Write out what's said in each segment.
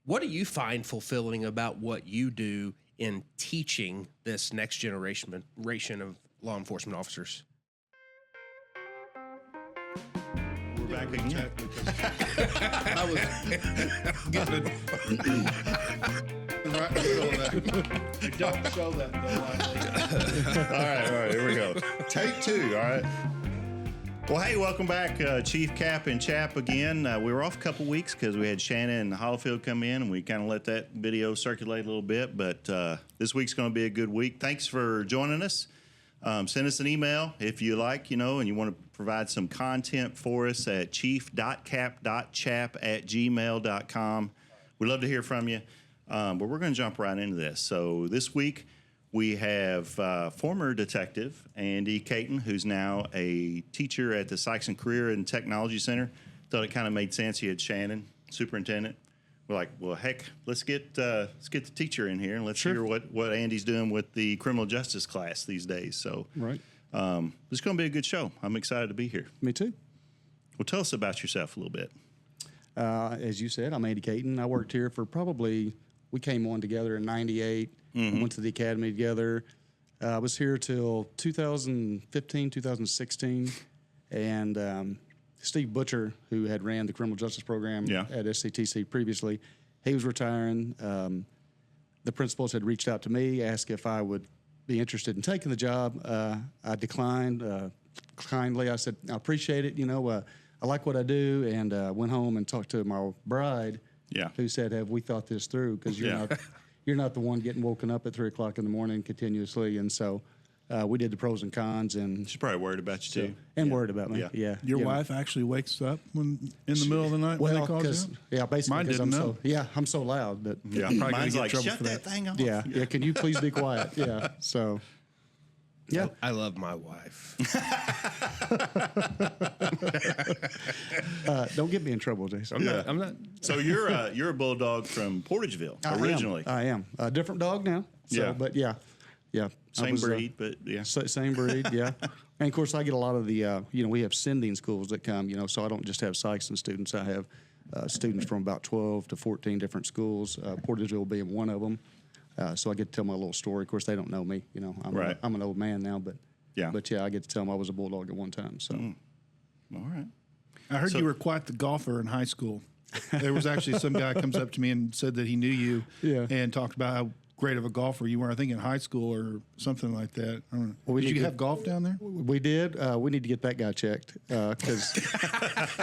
What do you find fulfilling about what you do in teaching this next generation of law enforcement officers? We're back again. I was getting it right in the middle of that. You don't show that though. All right, here we go. Take two, all right. Well, hey, welcome back, Chief Cap and Chap again. We were off a couple weeks because we had Shannon and Hollifield come in, and we kind of let that video circulate a little bit, but this week's going to be a good week. Thanks for joining us. Send us an email if you like, and you want to provide some content for us at chief.cap.chap@gmail.com. We'd love to hear from you, but we're going to jump right into this. So this week we have former detective Andy Caton, who's now a teacher at the Sikeston Career and Technology Center. Thought it kind of made sense. He had Shannon, superintendent. We're like, well, heck, let's get the teacher in here and let's hear what Andy's doing with the criminal justice class these days. So, right, it's going to be a good show. I'm excited to be here. Me too. Well, tell us about yourself a little bit. As you said, I'm Andy Caton. I worked here for we came on together in '98. Went to the academy together. I was here till 2015, 2016, and Steve Butcher, who had ran the criminal justice program at SCTC previously, he was retiring. The principals had reached out to me, asked if I would be interested in taking the job. I declined kindly. I said, I appreciate it. I like what I do, and went home and talked to my bride, who said, have we thought this through? Because you're not the one getting woken up at 3 o'clock in the morning continuously. And so we did the pros and cons. And she's probably worried about you too. And worried about me. Yeah. Your wife actually wakes up in the middle of the night when they call you? Yeah, basically. Mine didn't know. I'm so loud. But mine's like, shut that thing off. Yeah. Can you please be quiet? Yeah. So. Yeah, I love my wife. Don't get me in trouble, Jason. I'm not. So you're a bulldog from Portageville originally. I am a different dog now. So, but yeah. Same breed, but same breed. Yeah, and of course I get a lot of the we have sending schools that come. So I don't just have Sikeston students. I have students from about 12 to 14 different schools. Portageville being one of them. So I get to tell my little story. Of course, they don't know me. I'm an old man now, but I get to tell them I was a bulldog at one time. So, all right. I heard you were quite the golfer in high school. There was actually some guy comes up to me and said that he knew you and talked about how great of a golfer you were, I think in high school or something like that. I don't know. Well, did you have golf down there? We did. We need to get that guy checked because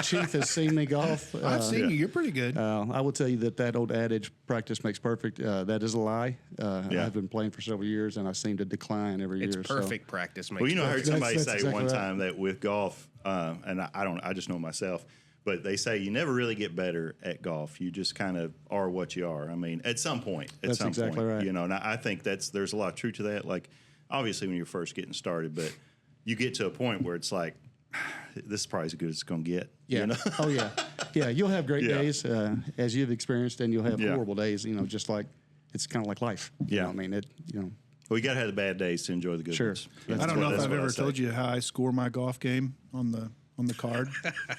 Chief has seen me golf. I've seen you. You're pretty good. I will tell you that old adage, practice makes perfect, that is a lie. I've been playing for several years, and I seem to decline every year. It's perfect practice makes perfect. Well, I heard somebody say exactly one right. time that with golf, and I just know myself, but they say you never really get better at golf. You just kind of are what you are. I mean, at some point. That's exactly right. And I think there's a lot of truth to that. Like, obviously, when you're first getting started, but you get to a point where it's like, this is probably as good as it's going to get. Yeah. Oh, yeah. Yeah, you'll have great days, as you've experienced, and you'll have horrible days, just like, it's kind of like life. Yeah. I mean, Well, you got to have the bad days to enjoy the good ones. I don't know if I've ever told you how I score my golf game on the card.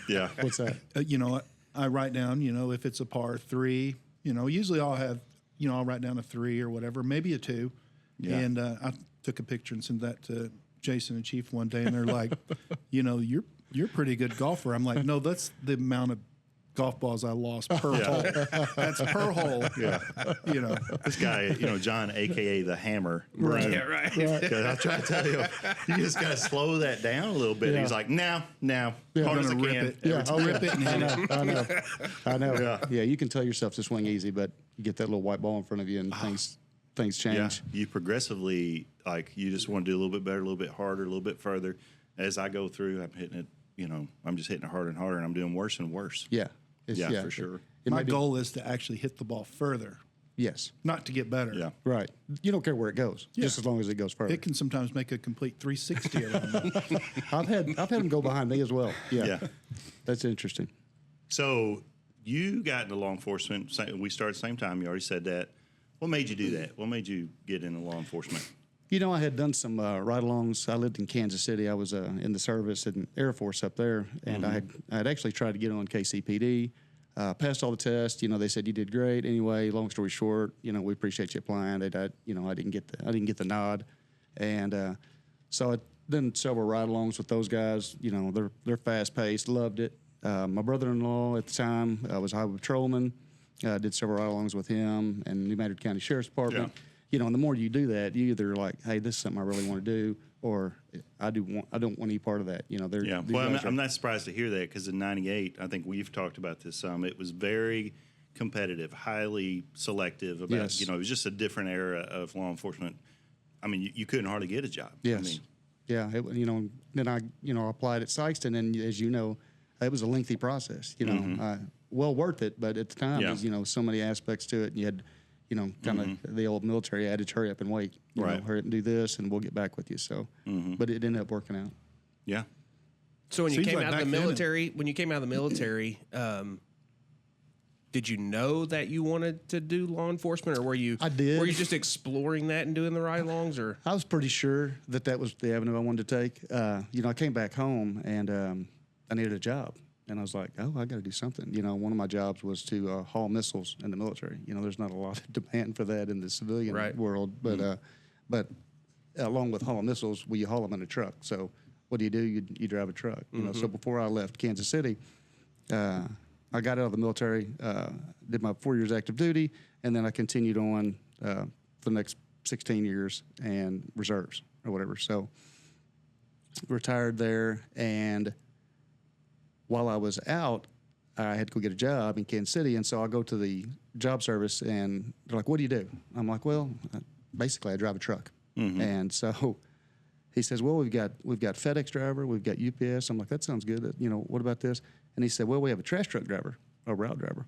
Yeah. What's that? I write down, if it's a par 3, usually I'll have, I'll write down a 3 or whatever, maybe a 2. Yeah. And I took a picture and sent that to Jason and Chief one day, and they're like, you're a pretty good golfer. I'm like, no, that's the amount of golf balls I lost per hole. That's per hole. Yeah. This guy, John, a.k.a. the Hammer. Right. Yeah, right. Because I try to tell you, you just got to slow that down a little bit. Yeah. He's like, now, hard as I can. I'll rip it and hit it. I know. Yeah, you can tell yourself to swing easy, but you get that little white ball in front of you and things change. Yeah, you progressively, you just want to do a little bit better, a little bit harder, a little bit further. As I go through, I'm hitting it, I'm just hitting it harder and harder, and I'm doing worse and worse. Yeah. For sure. My goal is to actually hit the ball further. Yes. Not to get better. Yeah. Right. You don't care where it goes, just as long as it goes further. It can sometimes make a complete 360 around that. I've had them go behind me as well. Yeah. That's interesting. So you got into law enforcement. We started at the same time. You already said that. What made you do that? What made you get into law enforcement? I had done some ride-alongs. I lived in Kansas City. I was in the service in Air Force up there, and I had actually tried to get on KCPD. Passed all the tests. They said you did great. Anyway, long story short, we appreciate you applying. I didn't get the nod, and so I done several ride-alongs with those guys. They're fast-paced. Loved it. My brother-in-law at the time was a highway patrolman. Did several ride-alongs with him and New Madrid County Sheriff's Department. And the more you do that, you either like, hey, this is something I really want to do, or I don't want any part of that. Well, I'm not surprised to hear that, because in '98, I think we've talked about this some. It was very competitive, highly selective. About Yes. it was just a different era of law enforcement. I mean, you couldn't hardly get a job. Yes. Then I applied at Sikeston, and as you know, it was a lengthy process. Well worth it, but at the time, there's so many aspects to it, and you had. Kind of the old military adage, hurry up and wait. Hurry up and do this, and we'll get back with you. So, but it ended up working out. Yeah. So when you Seems came like out of the back then military, did you know that you wanted to do law enforcement, or were you? I did. Were you just exploring that and doing the ride-alongs, or? I was pretty sure that was the avenue I wanted to take. I came back home and I needed a job. And I was like, oh, I got to do something. One of my jobs was to haul missiles in the military. There's not a lot of demand for that in the civilian world. But but along with hauling missiles, you haul them in a truck. So what do? You drive a truck. So before I left Kansas City, I got out of the military, did my 4 years active duty, and then I continued on for the next 16 years and reserves or whatever. So retired there, and while I was out, I had to go get a job in Kansas City, and so I go to the job service, and they're like, "What do you do?" I'm like, "Well, basically, I drive a truck." And so he says, "Well, we've got FedEx driver, we've got UPS." I'm like, "That sounds good. What about this?" And he said, "Well, we have a trash truck driver, a route driver."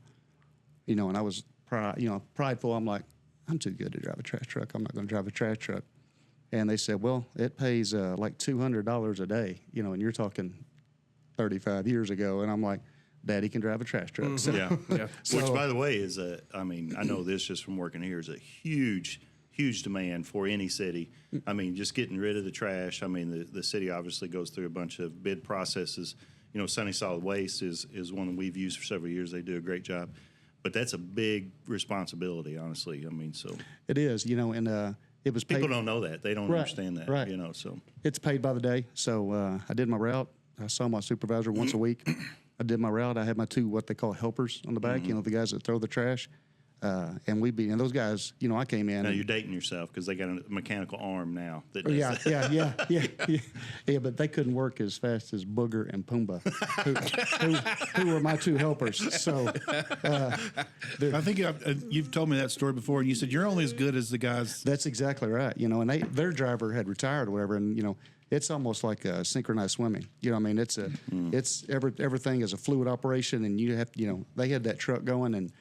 And I was prideful. I'm like, "I'm too good to drive a trash truck. I'm not going to drive a trash truck." And they said, "Well, it pays like $200 a day, and you're talking 35 years ago." And I'm like, Daddy can drive a trash truck. So, Which, by the way, is I know this just from working here, is a huge demand for any city. Just getting rid of the trash. The city obviously goes through a bunch of bid processes. Sunny Solid Waste is one that we've used for several years. They do a great job. But that's a big responsibility, honestly. So it is, and it was paid. People don't know that. They don't understand that, right. So it's paid by the day. So I did my route. I saw my supervisor once a week. I did my route. I had my two, what they call helpers on the back, the guys that throw the trash. And those guys, I came in. Now you're dating yourself, because they got a mechanical arm now that does that. Yeah, but they couldn't work as fast as Booger and Pumbaa, who were my two helpers. So I think you've told me that story before, and you said you're only as good as the guys. That's exactly right. And their driver had retired or whatever, and it's almost like synchronized swimming. It's everything is a fluid operation, and you have they had that truck going, and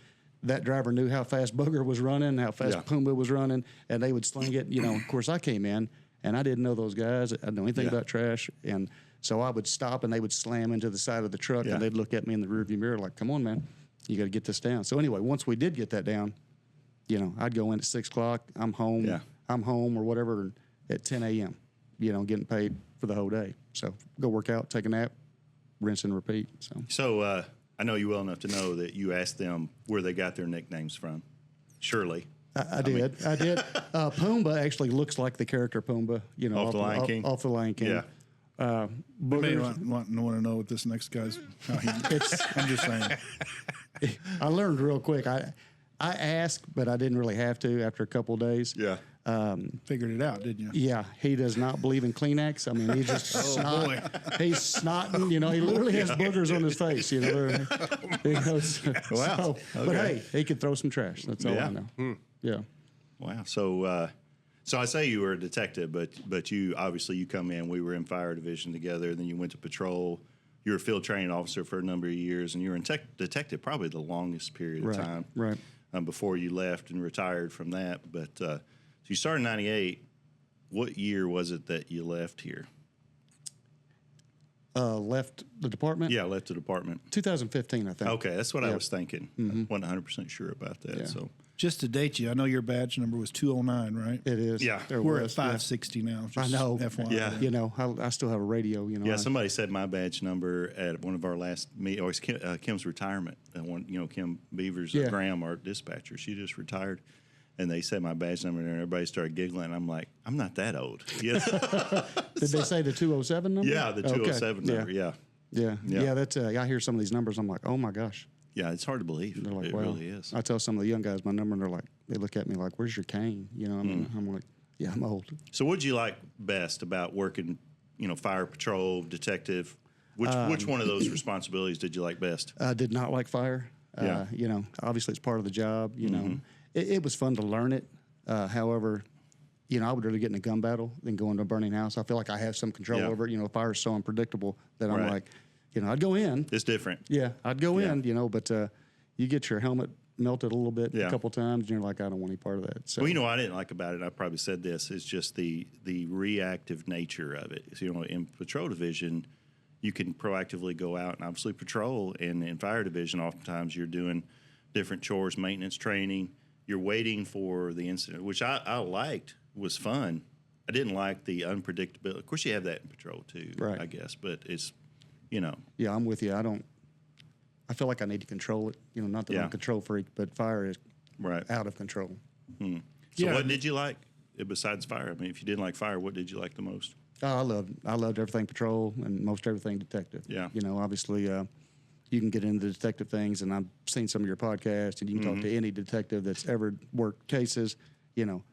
that driver knew how fast Booger was running, how fast Pumbaa was running, and they would sling it. Of course, I came in, and I didn't know those guys. I didn't know anything about trash, and so I would stop, and they would slam into the side of the truck, and they'd look at me in the rearview mirror like, "Come on, man, you got to get this down." So anyway, once we did get that down, I'd go in at 6 o'clock. I'm home. Yeah. I'm home or whatever at 10 a.m. Getting paid for the whole day. So go work out, take a nap, rinse and repeat. So I know you well enough to know that you asked them where they got their nicknames from. Surely. I did. Pumbaa actually looks like the character Pumbaa, off the Lion King. Off the Lion King. Yeah. You may want to know what this next guy's. I'm just saying. I learned real quick. I asked, but I didn't really have to after a couple of days. Yeah. Figured it out, didn't you? Yeah, he does not believe in Kleenex. He's just he's snotting. He literally has boogers on his face. Wow. But hey, he could throw some trash. That's all I know. Yeah. Wow. So I say you were a detective, but you obviously you come in. We were in fire division together. Then you went to patrol. You were a field training officer for a number of years, and you were in detective probably the longest period of time. Right. Before you left and retired from that, but. So you started in '98. What year was it that you left here? Left the department? Yeah, left the department. 2015, I think. Okay, that's what I was thinking. I wasn't 100% sure about that. Yeah. So Just to date you, I know your badge number was 209, right? It is. Yeah. There We're was, at 560 now. I know. FYI. Yeah. You know, I still have a radio. You know. yeah, somebody said my badge number at one of our last meetings. Oh, it's Kim's retirement. Kim Beaver's Yeah. Graham, our dispatcher. She just retired. And they said my badge number there, and everybody started giggling. I'm like, I'm not that old. Yeah, Did they say the 207 number? yeah, the 207 Okay. number. Yeah. Yeah. That's. I hear some of these numbers. I'm like, oh my gosh. Yeah, it's hard to believe. They're like, it wow. really is. I tell some of the young guys my number, and they're like, they look at me like, "Where's your cane?" You know, I'm like, "Yeah, I'm old." So, what did you like best about working, fire patrol, detective? Which one of those responsibilities did you like best? I did not like fire. Yeah. Obviously it's part of the job. You know, it was fun to learn it. However, I would rather get in a gun battle than go into a burning house. I feel like I have some control Yeah. over it. Fire is so unpredictable that I'm Right. like, I'd go in. It's different. Yeah, I'd go Yeah. in. But you get your helmet melted a little bit Yeah. a couple times, and you're like, I don't want any part of that. So, Well, what I didn't like about it, I probably said this, is just the reactive nature of it. So, in patrol division, you can proactively go out and obviously patrol, and in fire division, oftentimes you're doing different chores, maintenance training. You're waiting for the incident, which I liked, was fun. I didn't like the unpredictability. Of course, you have that in patrol too, Right. I guess, but it's, yeah, I'm with you. I feel like I need to control it. Not that I'm Yeah. a control freak, but fire is right. out of control. So, Yeah. what did you like besides fire? I mean, if you didn't like fire, what did you like the most? Oh, I loved everything patrol and most everything detective. Yeah. Obviously, you can get into the detective things, and I've seen some of your podcasts, and you can talk to any detective that's ever worked cases.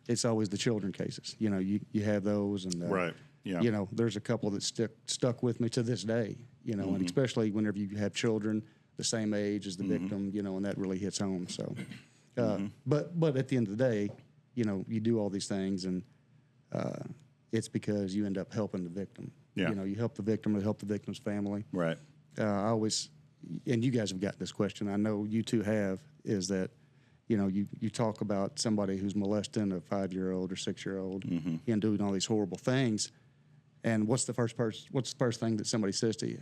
It's always the children cases. You have those, and Right. Yeah. There's a couple that stuck with me to this day. And especially whenever you have children the same age as the victim, and that really hits home. So, but at the end of the day, you do all these things, and it's because you end up helping the victim. Yeah. You help the victim or help the victim's family. Right. I always, and you guys have got this question, I know you two have, is that, you talk about somebody who's molesting a 5-year-old or 6-year-old and doing all these horrible things. And what's the first thing that somebody says to you?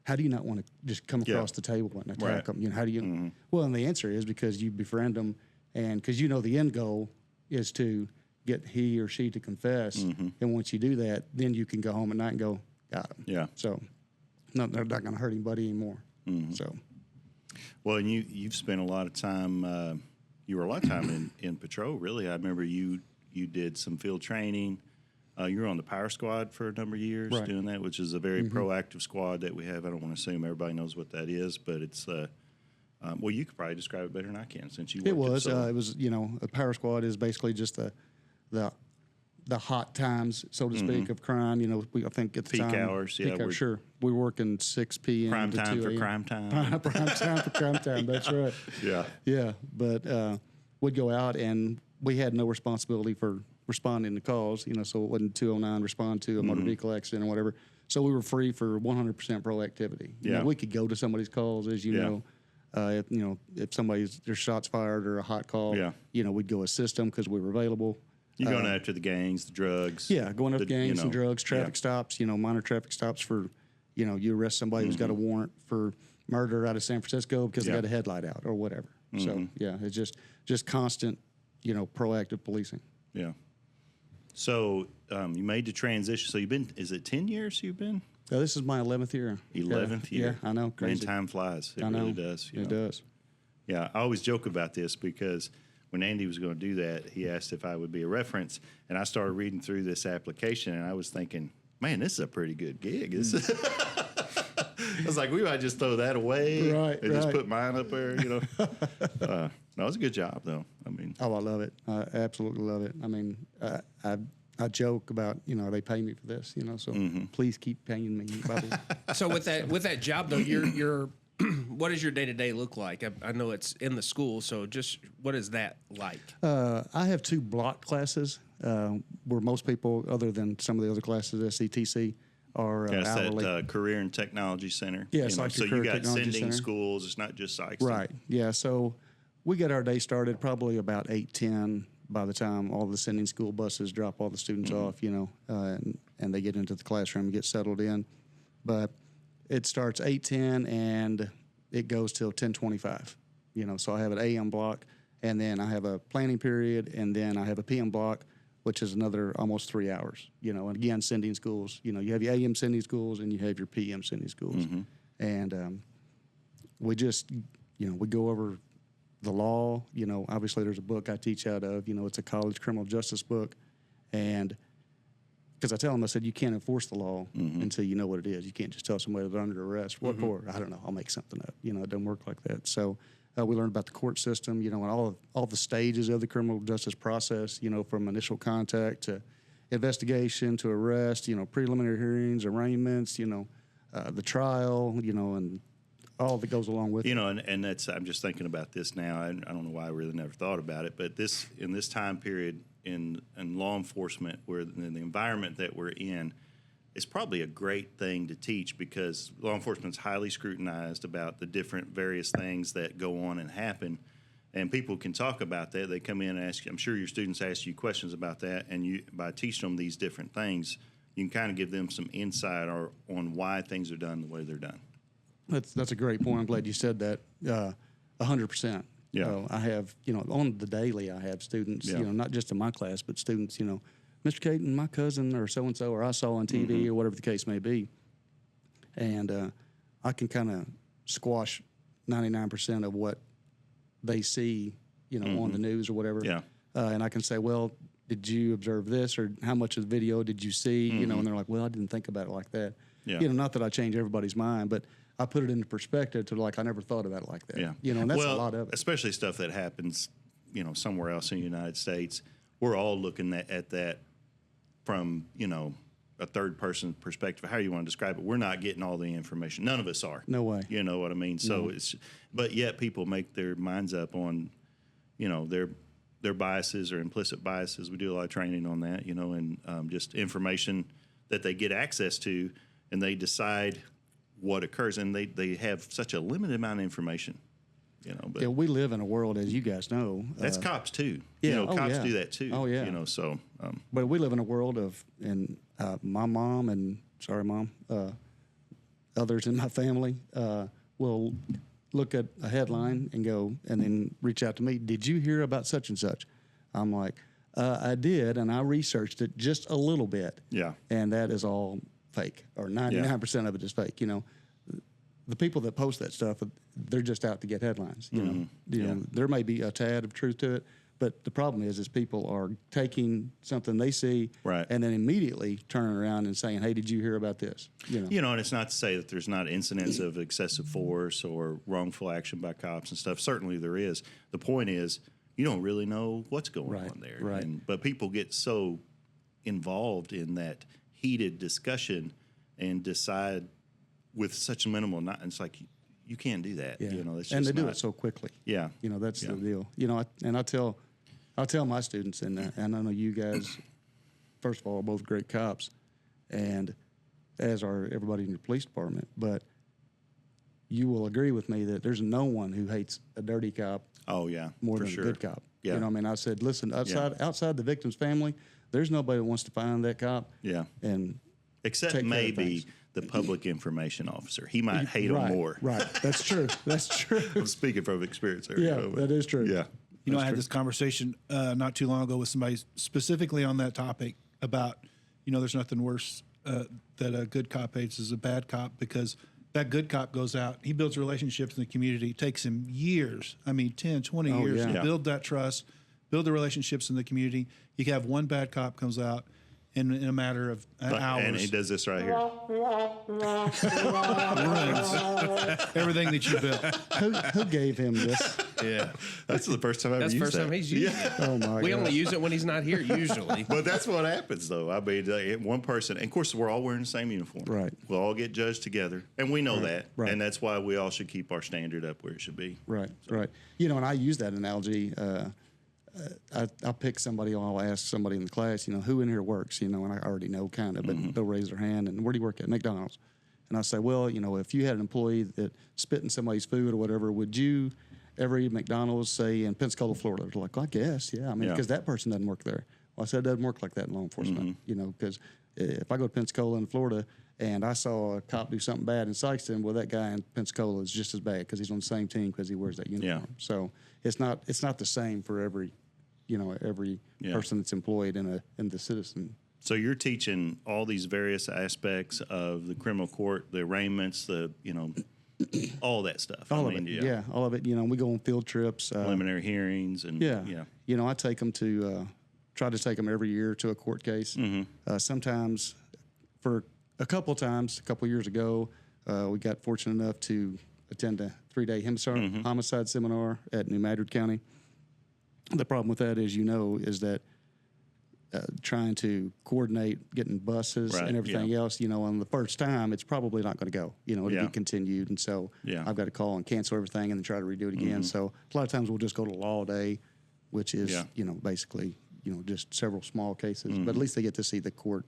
How do you not want to just come across the table and attack them? How do you? Well, and the answer is because you befriend them, and because the end goal is to get he or she to confess. And once you do that, then you can go home at night and go, got them. Yeah. So, no, they're not going to hurt anybody anymore. So, Well, and you've spent a lot of time. You were a lot of time in patrol. Really, I remember you did some field training. You were on the Power Squad for a number of years Right. doing that, which is a very proactive squad that we have. I don't want to assume everybody knows what that is, but it's well, you could probably describe it better than I can since you worked it was. so. It was. A Power Squad is basically just the hot times, so to speak, of crime. I think at the Peak time, hours, yeah, Peak hours, we're- sure. We were working 6 p.m. Prime to time 2 for a.m. crime time. Prime time for crime time. That's right. Yeah. Yeah, but we'd go out and we had no responsibility for responding to calls. So it wasn't 209 respond to a motor vehicle accident or whatever. So we were free for 100% proactivity. Yeah. We could go to somebody's calls, as you Yeah. know. If there's shots fired or a hot call, Yeah. we'd go assist them because we were available. You're going after the gangs, the drugs. Yeah, going after gangs and drugs, yeah. traffic stops, minor traffic stops for, you arrest somebody who's got a warrant for murder out of San Francisco because they Yeah. got a headlight out or whatever. So, yeah, it's just constant, proactive policing. Yeah. So you made the transition. So is it 10 years you've been? This is my 11th year. 11th year. Yeah, I know. Man, Crazy. time flies. It I know. really does. It does. Yeah, I always joke about this because when Andy was going to do that, he asked if I would be a reference, and I started reading through this application, and I was thinking, man, this is a pretty good gig. I was like, we might just throw that away and just put mine up there, No, it was a good job, though. I mean, Oh, I love it. I absolutely love it. I mean, I joke about, they pay me for this, so please keep paying me. By the way. So with that job though, you're what does your day-to-day look like? I know it's in the school, so just what is that like? I have 2 block classes where most people, other than some of the other classes at SCTC, are that's hourly. that Career and Technology Center. Yeah, it's like so your you Career got Technology sending Center. schools. It's not just Sikeston. Right. Yeah. So we get our day started probably about 8:10 by the time all the sending school buses drop all the students off, and they get into the classroom and get settled in. But it starts 8:10 and it goes till 10:25. So I have an AM block, and then I have a planning period, and then I have a PM block, which is another almost 3 hours. And again, sending schools. You have your AM sending schools, and you have your PM sending schools, and we just we go over the law. Obviously there's a book I teach out of. It's a college criminal justice book, and because I tell them, I said, you can't enforce the law until you know what it is. You can't just tell somebody they're under arrest. What for? I don't know. I'll make something up. It doesn't work like that. So we learned about the court system, and all the stages of the criminal justice process, from initial contact to investigation to arrest, preliminary hearings, arraignments, the trial, and all that goes along with it. And that's, I'm just thinking about this now. I don't know why I really never thought about it, but in this time period in law enforcement, where in the environment that we're in, it's probably a great thing to teach, because law enforcement's highly scrutinized about the different various things that go on and happen. And people can talk about that. They come in and ask you, I'm sure your students ask you questions about that, and by teaching them these different things, you can kind of give them some insight on why things are done the way they're done. That's a great point. I'm glad you said that. 100%. Yeah. I have, on the daily, I have students, not just in my class, but students, Mr. Caton, my cousin, or so-and-so, or I saw on TV, or whatever the case may be. And I can kind of squash 99% of what they see, on the news or whatever. Yeah. And I can say, well, did you observe this, or how much of the video did you see? And they're like, well, I didn't think about it like that. Yeah. Not that I change everybody's mind, but I put it into perspective to I never thought about it like that. Yeah. And that's a lot of it. Especially stuff that happens, somewhere else in the United States. We're all looking at that from, a third person perspective, how you want to describe it. We're not getting all the information. None of us are. No way. You know what I mean? So but yet people make their minds up on, their biases or implicit biases. We do a lot of training on that, and just information that they get access to, and they decide what occurs, and they have such a limited amount of information, But yeah, we live in a world, as you guys know. that's cops too. Yeah, cops do that too. Oh yeah. So. But we live in a world and my mom and others in my family will look at a headline and then reach out to me. Did you hear about such and such? I'm like, I did, and I researched it just a little bit. Yeah. And that is all fake, or 99% of it is fake. The people that post that stuff, they're just out to get headlines. There may be a tad of truth to it, but the problem is people are taking something they see, right, and then immediately turning around and saying, "Hey, did you hear about this?" And it's not to say that there's not incidents of excessive force or wrongful action by cops and stuff. Certainly there is. The point is, you don't really know what's going on there, right? But people get so involved in that heated discussion and decide with such minimal, it's like you can't do that. Yeah. It's and just they do it so quickly. Yeah. That's the deal. I tell my students, and I know you guys, first of all, are both great cops, and as are everybody in your police department, but you will agree with me that there's no one who hates a dirty cop more than a good cop. Yeah. I said, listen, outside the victim's family, there's nobody that wants to find that cop. Yeah. And except maybe the public information officer. He might hate him more. Right. That's true. That's true. I'm speaking from experience there. Yeah, that is true. Yeah. I had this conversation not too long ago with somebody specifically on that topic about, there's nothing worse that a good cop hates is a bad cop, because that good cop goes out, he builds relationships in the community. It takes him years, 10, 20 years to build that trust, build the relationships in the community. You can have one bad cop comes out, in a matter of hours. And he does this right here. Ruins everything that you built. Who gave him this? Yeah. That's the first time I've used that. That's the first time he's used it. Oh, my God. We only use it when he's not here, usually. But that's what happens, though. One person, and of course, we're all wearing the same uniform. Right. We'll all get judged together, and we know that. Right. And that's why we all should keep our standard up where it should be. Right, right. And I use that analogy. I'll pick somebody, I'll ask somebody in the class, who in here works, and I already know kind of, but they'll raise their hand, and where do you work at? McDonald's. And I say, well, if you had an employee that spit in somebody's food or whatever, would you ever eat McDonald's, say, in Pensacola, Florida? They're like, well, I guess, yeah. Because that person doesn't work there. Well, I said it doesn't work like that in law enforcement, you know, because if I go to Pensacola in Florida and I saw a cop do something bad in Sikeston, well, that guy in Pensacola is just as bad because he's on the same team because he wears that uniform. So it's not the same for every person that's employed in the citizen. So you're teaching all these various aspects of the criminal court, the arraignments, all that stuff. All of it. All of it. You know, we go on field trips. Preliminary hearings and You know, I take them to try to take them every year to a court case. Sometimes, for a couple years ago, we got fortunate enough to attend a 3-day homicide seminar at New Madrid County. The problem with that, as you know, is that trying to coordinate getting buses and everything else, you know, on the first time, it's probably not going to go. You know, it'll be continued. And so I've got to call and cancel everything and then try to redo it again. So a lot of times we'll just go to law day, which is, you know, basically, you know, just several small cases. But at least they get to see the court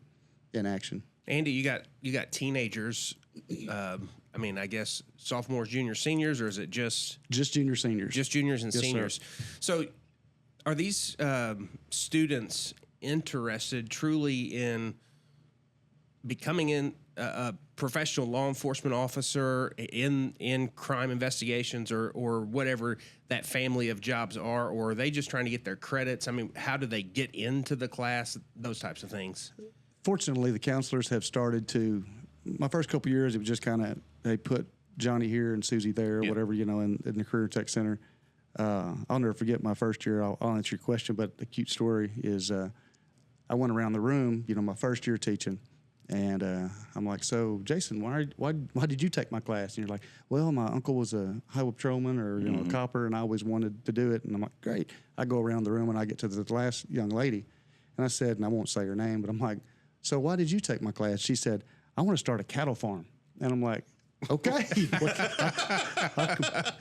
in action. Andy, you got teenagers. I mean, I guess sophomores, juniors, seniors, or is it just juniors, seniors? Just juniors and Yes, seniors. Sir. So, are these students interested truly in becoming a professional law enforcement officer in crime investigations or whatever that family of jobs are, or are they just trying to get their credits? I mean, how do they get into the class? Those types of things. Fortunately, the counselors have started to. My first couple of years, it was just kind of they put Johnny here and Susie there, or whatever, you know, in the Career Tech Center. I'll never forget my first year. I'll answer your question, but the cute story is I went around the room, you know, my first year teaching, and I'm like, so Jason, why did you take my class? And you're like, well, my uncle was a highway patrolman or you know a copper, and I always wanted to do it. And I'm like, great. I go around the room and I get to the last young lady, and I said, and I won't say her name, but I'm like, so why did you take my class? She said, I want to start a cattle farm. And I'm like, okay,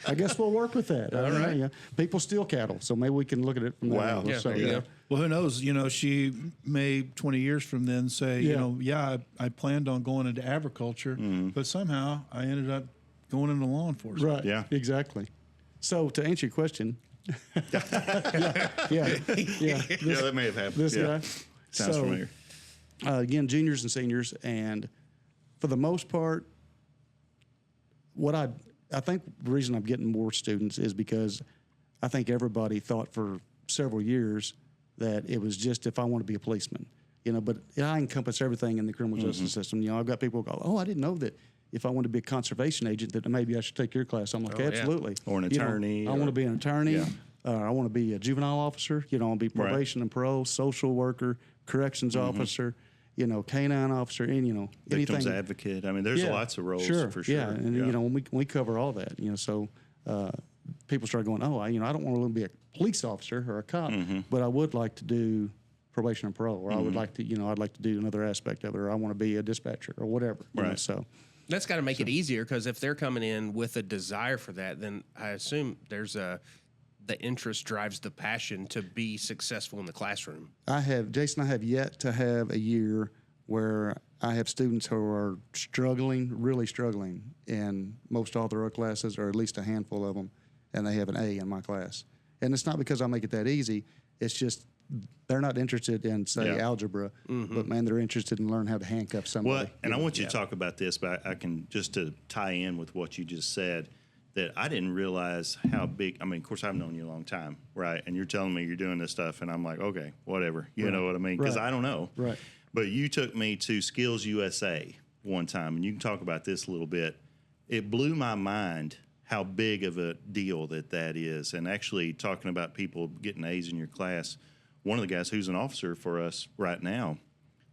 I guess we'll work with that. All right. Yeah. People steal cattle, so maybe we can look at it from that angle. Yeah, So, there you go. Well, who knows? You know, she may 20 years from then say, you know, I planned on going into agriculture, but somehow I ended up going into law enforcement. Right. Yeah. Exactly. So to answer your question, yeah. That may have happened. This guy Sounds familiar. Again, juniors and seniors, and for the most part, what I think the reason I'm getting more students is because I think everybody thought for several years that it was just if I want to be a policeman, you know, but I encompass everything in the criminal justice system. You know, I've got people who go, oh, I didn't know that if I want to be a conservation agent that maybe I should take your class. I'm like, absolutely. Or an attorney. You know, I want to be an attorney. Yeah. I want to be a juvenile officer. You know, I want to be probation and parole, social worker, corrections officer, you know, canine officer, and, you know, Victims anything. advocate. I mean, there's lots of roles for sure. Yeah, and, you know, when we cover all that, you know, so people start going, oh, I don't want to be a police officer or a cop, but I would like to do probation and parole, or I would like to, you know, I'd like to do another aspect of it, or I want to be a dispatcher or whatever. You know, so that's got to make it easier, because if they're coming in with a desire for that, then I assume there's the interest drives the passion to be successful in the classroom. I have yet to have a year where I have students who are really struggling in most all their classes, or at least a handful of them, and they have an A in my class. And it's not because I make it that easy. It's just they're not interested in, say, algebra, but, man, they're interested in learning how to handcuff somebody. Well, and I want you to talk about this, but I can, just to tie in with what you just said, that I didn't realize how big. I mean, of course, I've known you a long time, right? And you're telling me you're doing this stuff, and I'm like, okay, whatever. You know what I mean? Because I don't know. Right. But you took me to Skills USA one time, and you can talk about this a little bit. It blew my mind how big of a deal that is. And actually, talking about people getting A's in your class, one of the guys who's an officer for us right now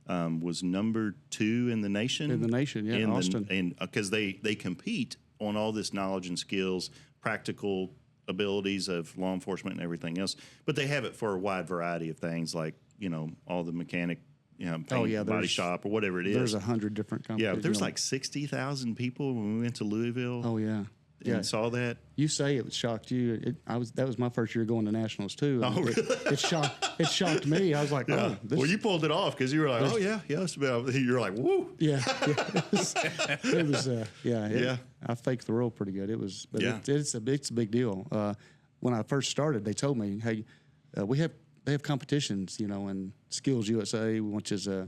was number 2 in the nation. In the nation, yeah, in Austin. And because they compete on all this knowledge and skills, practical abilities of law enforcement and everything else. But they have it for a wide variety of things, like, you know, all the mechanic, you know, paint, body shop or whatever it is. There's 100 different companies. Yeah, there's like 60,000 people when we went to Louisville. Oh, yeah. And saw that. You say it shocked you. That was my first year going to nationals too. Oh, really? It shocked me. I was like, oh. Well, you pulled it off because you were like, oh yeah. You're like, woo. Yeah. It was. I faked the role pretty good. It was. But it's a big deal. When I first started, they told me, hey, we have they have competitions, in Skills USA, which is I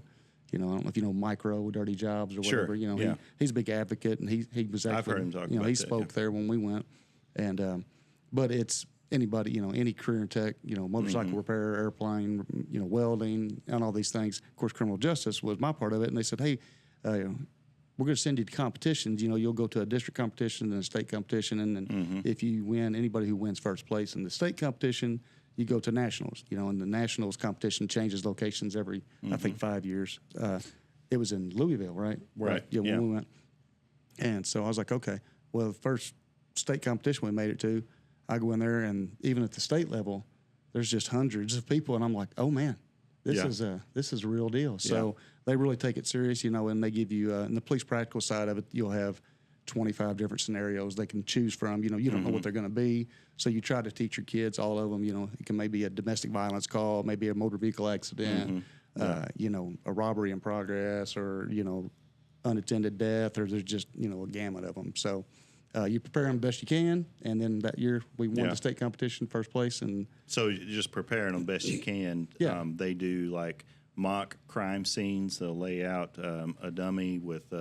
don't know if you know Micro, Dirty Jobs or whatever. Sure. He's a big advocate, and he was actually, I've heard him talk about he that, spoke there when we went, and but it's anybody, any career in tech, motorcycle repair, airplane, welding, and all these things. Of course, criminal justice was my part of it, and they said, hey, we're going to send you to competitions. You'll go to a district competition and a state competition, and then if you win, anybody who wins first place in the state competition, you go to nationals. And the nationals competition changes locations every, I think, 5 years. It was in Louisville, right? Right. Yeah, when we went. And so I was like, okay, well, the first state competition we made it to, I go in there, and even at the state level, there's just hundreds of people, and I'm like, oh man, this is a real deal. So they really take it serious, and they give you in the police practical side of it, you'll have 25 different scenarios they can choose from. You don't know what they're going to be, so you try to teach your kids all of them. It can maybe a domestic violence call, maybe a motor vehicle accident, a robbery in progress, or unattended death, or there's just a gamut of them. So. You prepare them best you can, and then that year we won the state competition, first place. And so you're just preparing them best you can. Yeah. They do like mock crime scenes. They'll lay out a dummy with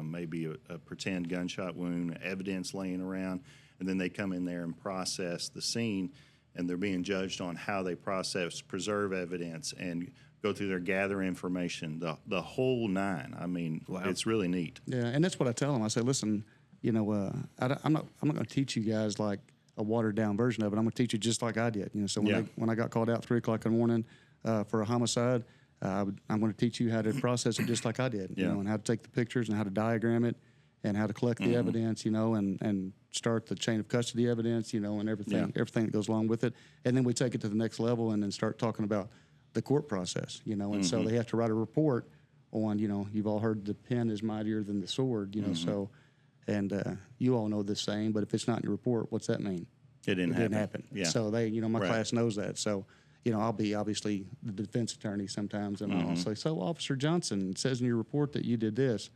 maybe a pretend gunshot wound, evidence laying around, and then they come in there and process the scene, and they're being judged on how they preserve evidence, and go through their gather information, the whole nine. I mean, It's really neat. Yeah, and that's what I tell them. I say, listen, I'm not going to teach you guys like a watered down version of it. I'm going to teach you just like I did. So when I got called out 3 o'clock in the morning for a homicide, I'm going to teach you how to process it just like I did. And how to take the pictures and how to diagram it and how to collect the evidence. And start the chain of custody evidence. And everything that goes along with it. And then we take it to the next level and then start talking about the court process. And so they have to write a report on. You've all heard the pen is mightier than the sword. So. And you all know this saying, but if it's not in your report, what's that mean? It didn't happen. Yeah. So my class knows that. So, I'll be obviously the defense attorney sometimes, and I'll say, so Officer Johnson says in your report that you did this,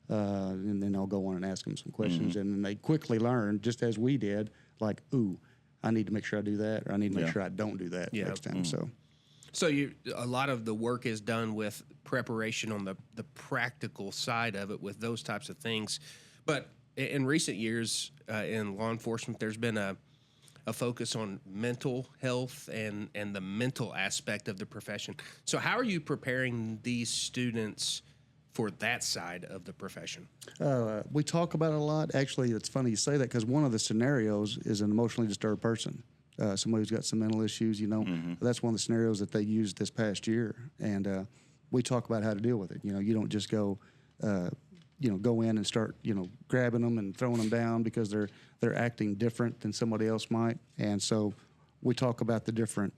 and then I'll go on and ask them some questions, and then they quickly learn, just as we did, like, ooh, I need to make sure I do that, or I need to make sure I don't do that next time. So a lot of the work is done with preparation on the practical side of it with those types of things, but in recent years, in law enforcement, there's been a focus on mental health and the mental aspect of the profession. So how are you preparing these students for that side of the profession? We talk about it a lot. Actually, it's funny you say that because one of the scenarios is an emotionally disturbed person, somebody who's got some mental issues, That's one of the scenarios that they used this past year. And we talk about how to deal with it. You don't just go... go in and start, grabbing them and throwing them down because they're acting different than somebody else might. And so we talk about the different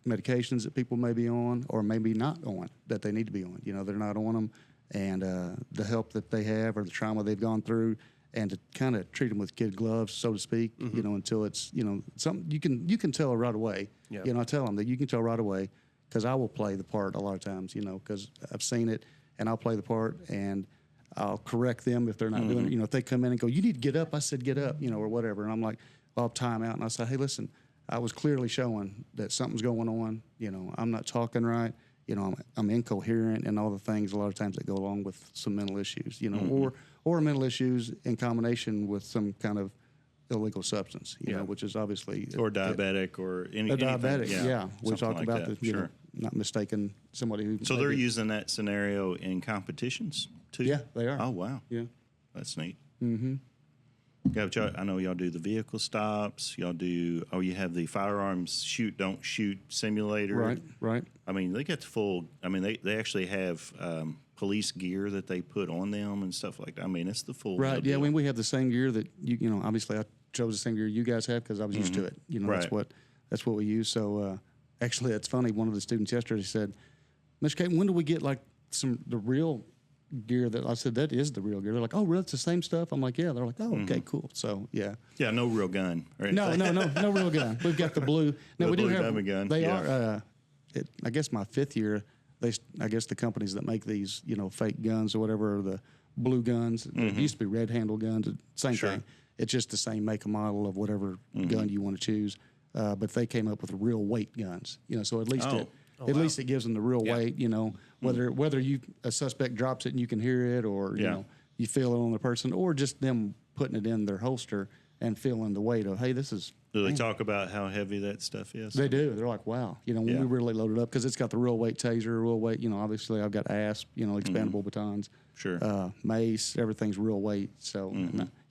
medications that people may be on or maybe not on that they need to be on. They're not on them, and the help that they have or the trauma they've gone through, and to kind of treat them with kid gloves, so to speak, until it's, something you can tell right away. Yep. I tell them that you can tell right away because I will play the part a lot of times, because I've seen it, and I'll play the part, and I'll correct them if they're not doing it. If they come in and go, you need to get up, I said get up, or whatever. And I'm like, I'll time out, and I say, hey, listen, I was clearly showing that something's going on. I'm not talking right. I'm incoherent and all the things a lot of times that go along with some mental issues, or mental issues in combination with some kind of illegal substance, which is obviously... Or diabetic or anything. Diabetic, yeah. We talk like about that. the, not mistaking somebody who... So they're using that scenario in competitions too? Yeah, they are. Oh, wow. Yeah. That's neat. Mm-hmm. Yeah, I know y'all do the vehicle stops. Y'all do... Oh, you have the firearms shoot, don't shoot simulator. Right. I mean, they get the full... I mean, they actually have... police gear that they put on them and stuff like that. I mean, it's the full right. deal. Yeah, we have the same gear that obviously I chose the same gear you guys have because I was used to it. That's what we use. So actually, that's funny. One of the students yesterday said, "Mr. Caton, when do we get like the real gear?" That I said that is the real gear. They're like, "Oh, really? It's the same stuff." I'm like, "Yeah." They're like, "Oh, okay, cool." So yeah. Yeah, no real gun. Or no real gun. We've got the blue. Now the we do blue have. dummy gun. They are. I guess my 5th year. I guess the companies that make these, fake guns or whatever, are the blue guns. It used to be red handle guns. Same thing. It's just the same make and model of whatever gun you want to choose. but they came up with real weight guns. So at least Oh. at least it gives them the real Yeah. weight. Whether a suspect drops it and you can hear it, or you feel it on the person, or just them putting it in their holster and feeling the weight of, hey, this is. Do they talk about how heavy that stuff is? They do. They're like, wow. When we really load it up, because it's got the real weight taser, real weight. Obviously I've got ASP, expandable batons. Sure. Mace, everything's real weight. So,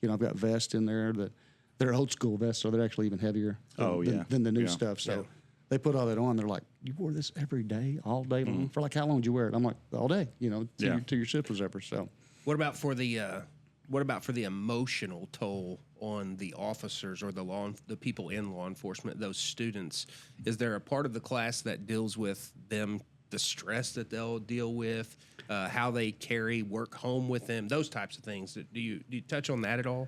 I've got vests in there that they're old school vests, so they're actually even heavier than the new stuff. So they put all that on. They're like, you wore this every day, all day long? For like, how long did you wear it? I'm like, all day, till your shift was over. So What about for the emotional toll on the officers or the people in law enforcement, those students? Is there a part of the class that deals with them, the stress that they'll deal with, how they carry work home with them, those types of things? Do you touch on that at all?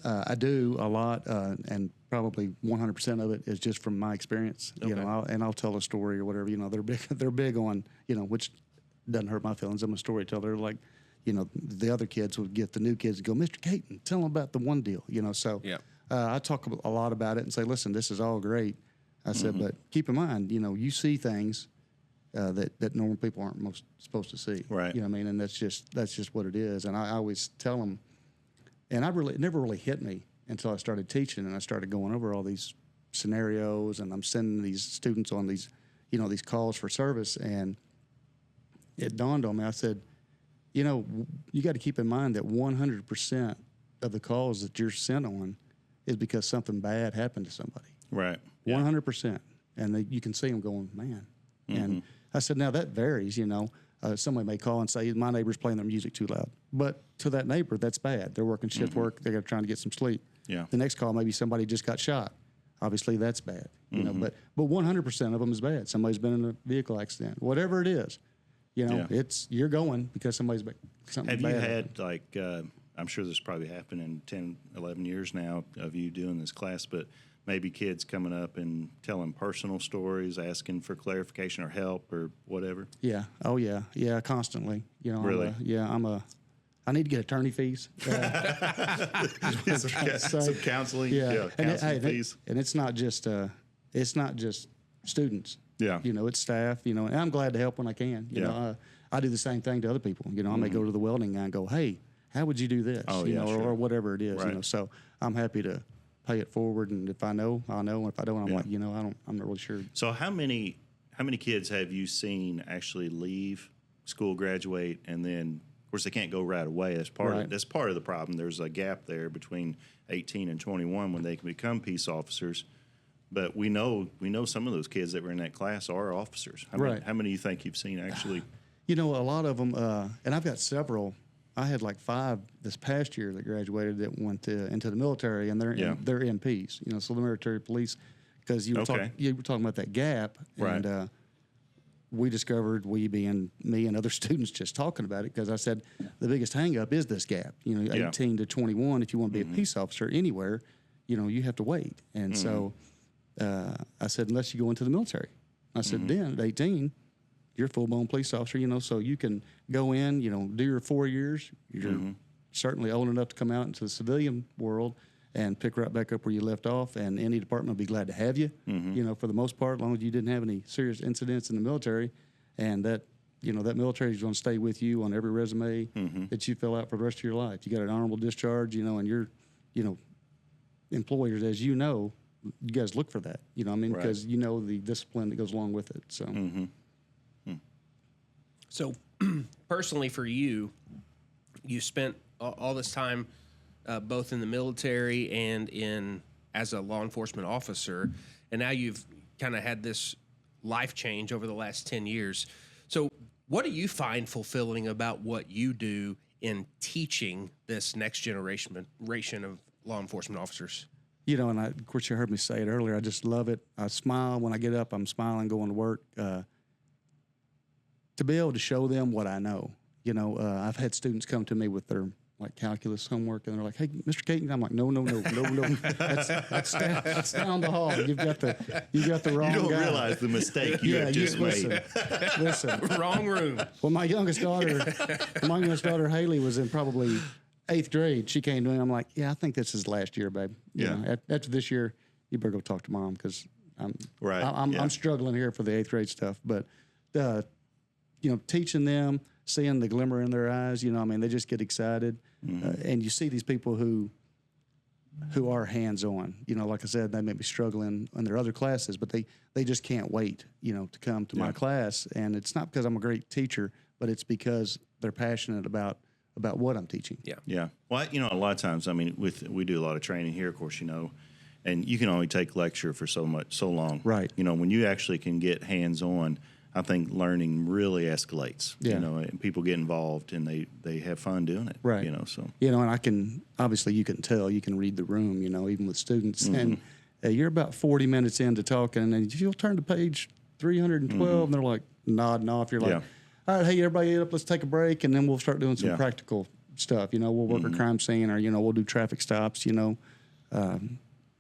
I do a lot, and probably 100% of it is just from my experience. Okay. I'll tell a story or whatever. They're big on which doesn't hurt my feelings. I'm a storyteller. Like, the other kids would get the new kids and go, Mr. Caton, tell them about the one deal. So I talk a lot about it and say, listen, this is all great. I said, but keep in mind, you see things that normal people aren't most supposed to see. Right. And that's just what it is. And I always tell them, and it never really hit me until I started teaching and I started going over all these scenarios, and I'm sending these students on these, these calls for service. And it dawned on me, I said, you got to keep in mind that 100% of the calls that you're sent on is because something bad happened to somebody. Right. 100%. And you can see them going, man. And I said, now that varies, somebody may call and say, my neighbor's playing their music too loud. But to that neighbor, that's bad. They're working shift work. They're trying to get some sleep. Yeah. The next call, maybe somebody just got shot. Obviously, that's bad. But 100% of them is bad. Somebody's been in a vehicle accident. Whatever it is, you're going because something Have bad. you had, like, I'm sure this probably happened in 10, 11 years now of you doing this class, but maybe kids coming up and telling personal stories, asking for clarification or help or whatever? Yeah. Oh, yeah. Yeah, constantly. Really? I need to get attorney fees. Some counseling. Yeah. Counseling fees. And it's not just students. Yeah. It's staff, and I'm glad to help when I can. I do the same thing to other people. I may go to the welding guy and go, hey, how would you do this? Or whatever it is. Right. So I'm happy to pay it forward, and if I know, I'll know. And if I don't, I'm like, I'm not really sure. So how many kids have you seen actually leave school, graduate, and then, of course, they can't go right away. That's part of the problem. There's a gap there between 18 and 21 when they can become peace officers. But we know some of those kids that were in that class are officers. How many do you think you've seen actually? A lot of them, and I've got several. I had like 5 this past year that graduated that went into the military, and they're MPs. So the military police, because you were talking about that gap, Right. and we discovered, we being me and other students just talking about it, because I said the biggest hang up is this gap. 18 to 21. If you want to be a peace officer anywhere, you have to wait. And so I said, unless you go into the military. I said, then at 18, you're a full-blown police officer, so you can go in, do your 4 years. You're certainly old enough to come out into the civilian world and pick right back up where you left off, and any department will be glad to have you, for the most part, as long as you didn't have any serious incidents in the military, and that, that military is going to stay with you on every resume that you fill out for the rest of your life. You got an honorable discharge, and your, employers, as you know, you guys look for that, because the discipline that goes along with it, so. So, personally for you, you spent all this time both in the military and as a law enforcement officer, and now you've kind of had this life change over the last 10 years. So what do you find fulfilling about what you do in teaching this next generation of law enforcement officers? And of course, you heard me say it earlier. I just love it. I smile when I get up. I'm smiling going to work. To be able to show them what I know. I've had students come to me with their calculus homework, and they're like, "Hey, Mr. Caton," I'm like, "No. That's down the hall. You've got the wrong guy." You don't realize the mistake you have just made. Listen, Wrong room. Well, my youngest daughter Haley was in probably 8th grade. She came to me. I'm like, "Yeah, I think this is last year, babe. After this year, you better go talk to mom, because Right, I'm struggling here for the 8th grade stuff, but teaching them, seeing the glimmer in their eyes, they just get excited, and you see these people who are hands-on. Like I said, they may be struggling in their other classes, but they just can't wait, to come to my class. And it's not because I'm a great teacher, but it's because they're passionate about what I'm teaching. Yeah. Yeah. Well, a lot of times, we do a lot of training here, of course, and you can only take lecture for so long. Right. When you actually can get hands-on, I think learning really escalates. Yeah. And people get involved and they have fun doing it. Right. So. And I can, obviously you can tell, you can read the room, even with students. And you're about 40 minutes into talking, and if you'll turn to page 312, and they're like nodding off, you're like, all right, hey, everybody get up, let's take a break, and then we'll start doing some practical stuff. We'll work a crime scene, or, we'll do traffic stops, using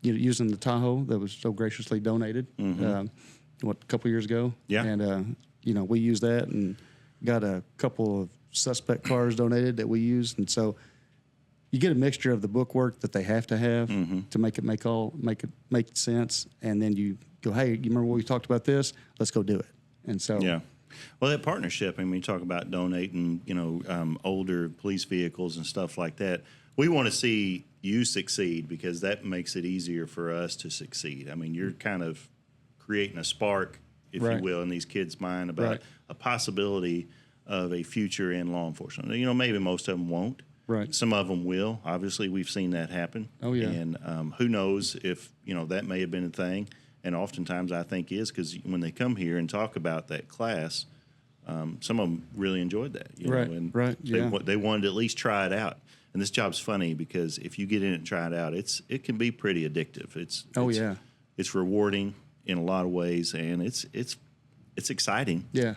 the Tahoe that was so graciously donated. A couple years ago. Yeah. And, we used that and got a couple of suspect cars donated that we used. And so you get a mixture of the bookwork that they have to have to make it make sense. And then you go, hey, you remember what we talked about this? Let's go do it. And so. Yeah. Well, that partnership, you talk about donating, older police vehicles and stuff like that. We want to see you succeed because that makes it easier for us to succeed. You're kind of creating a spark, if you will, in these kids' mind about a possibility of a future in law enforcement. Maybe most of them won't. Right. Some of them will. Obviously, we've seen that happen. Oh, yeah. And who knows if, that may have been a thing. And oftentimes I think is because when they come here and talk about that class, some of them really enjoyed that. They wanted to at least try it out. And this job's funny because if you get in it and try it out, it can be pretty addictive. It's rewarding in a lot of ways, and it's exciting. Yeah.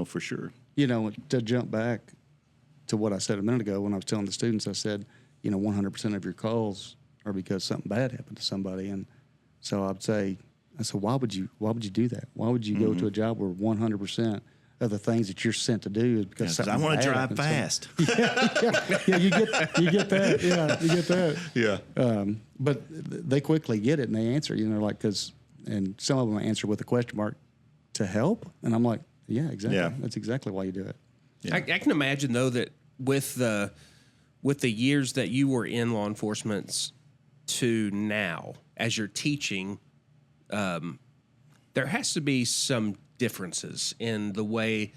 For sure. To jump back to what I said a minute ago when I was telling the students, I said, 100% of your calls are because something bad happened to somebody. And so I said, why would you do that? Why would you go to a job where 100% of the things that you're sent to do is because something I want to bad drive happened? fast. You get that. Yeah, you get that. Yeah. But they quickly get it and they answer, and some of them answer with a question mark to help. And I'm like, yeah, exactly. Yeah. That's exactly why you do it. Yeah. I can imagine, though, that with the years that you were in law enforcement to now, as you're teaching, there has to be some differences in the way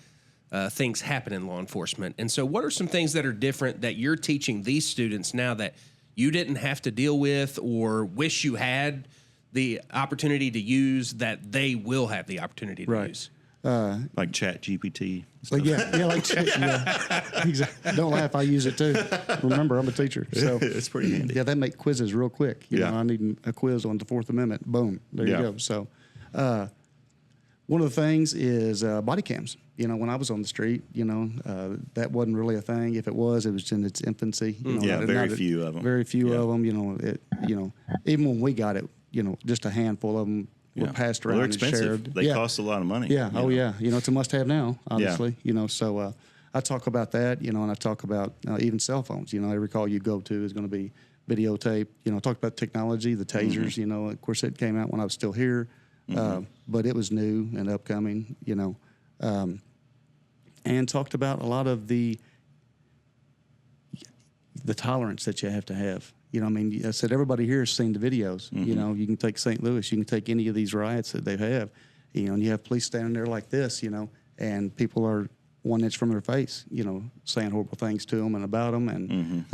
things happen in law enforcement. And so what are some things that are different that you're teaching these students now that you didn't have to deal with or wish you had the opportunity to use that they will have the opportunity to use? Like Chat GPT. Like exactly. Don't laugh, I use it too. Remember, I'm a teacher. So it's pretty handy. Yeah, they make quizzes real quick. I need a quiz on the Fourth Amendment. Boom, there you go. So one of the things is body cams. When I was on the street, that wasn't really a thing. If it was in its infancy. Very few of them. Very few of them. Even when we got it, just a handful of them were passed around. They're and expensive. shared. They cost a lot of money. Yeah. Yeah. It's a must-have now, obviously. So I talk about that. And I talk about even cell phones. Every call you go to is going to be videotape. I talked about technology, the tasers. Of course, it came out when I was still here, but it was new and upcoming. And talked about a lot of the tolerance that you have to have. I said everybody here has seen the videos. You can take St. Louis, you can take any of these riots that they have, and you have police standing there like this, and people are 1 inch from their face, saying horrible things to them and about them, and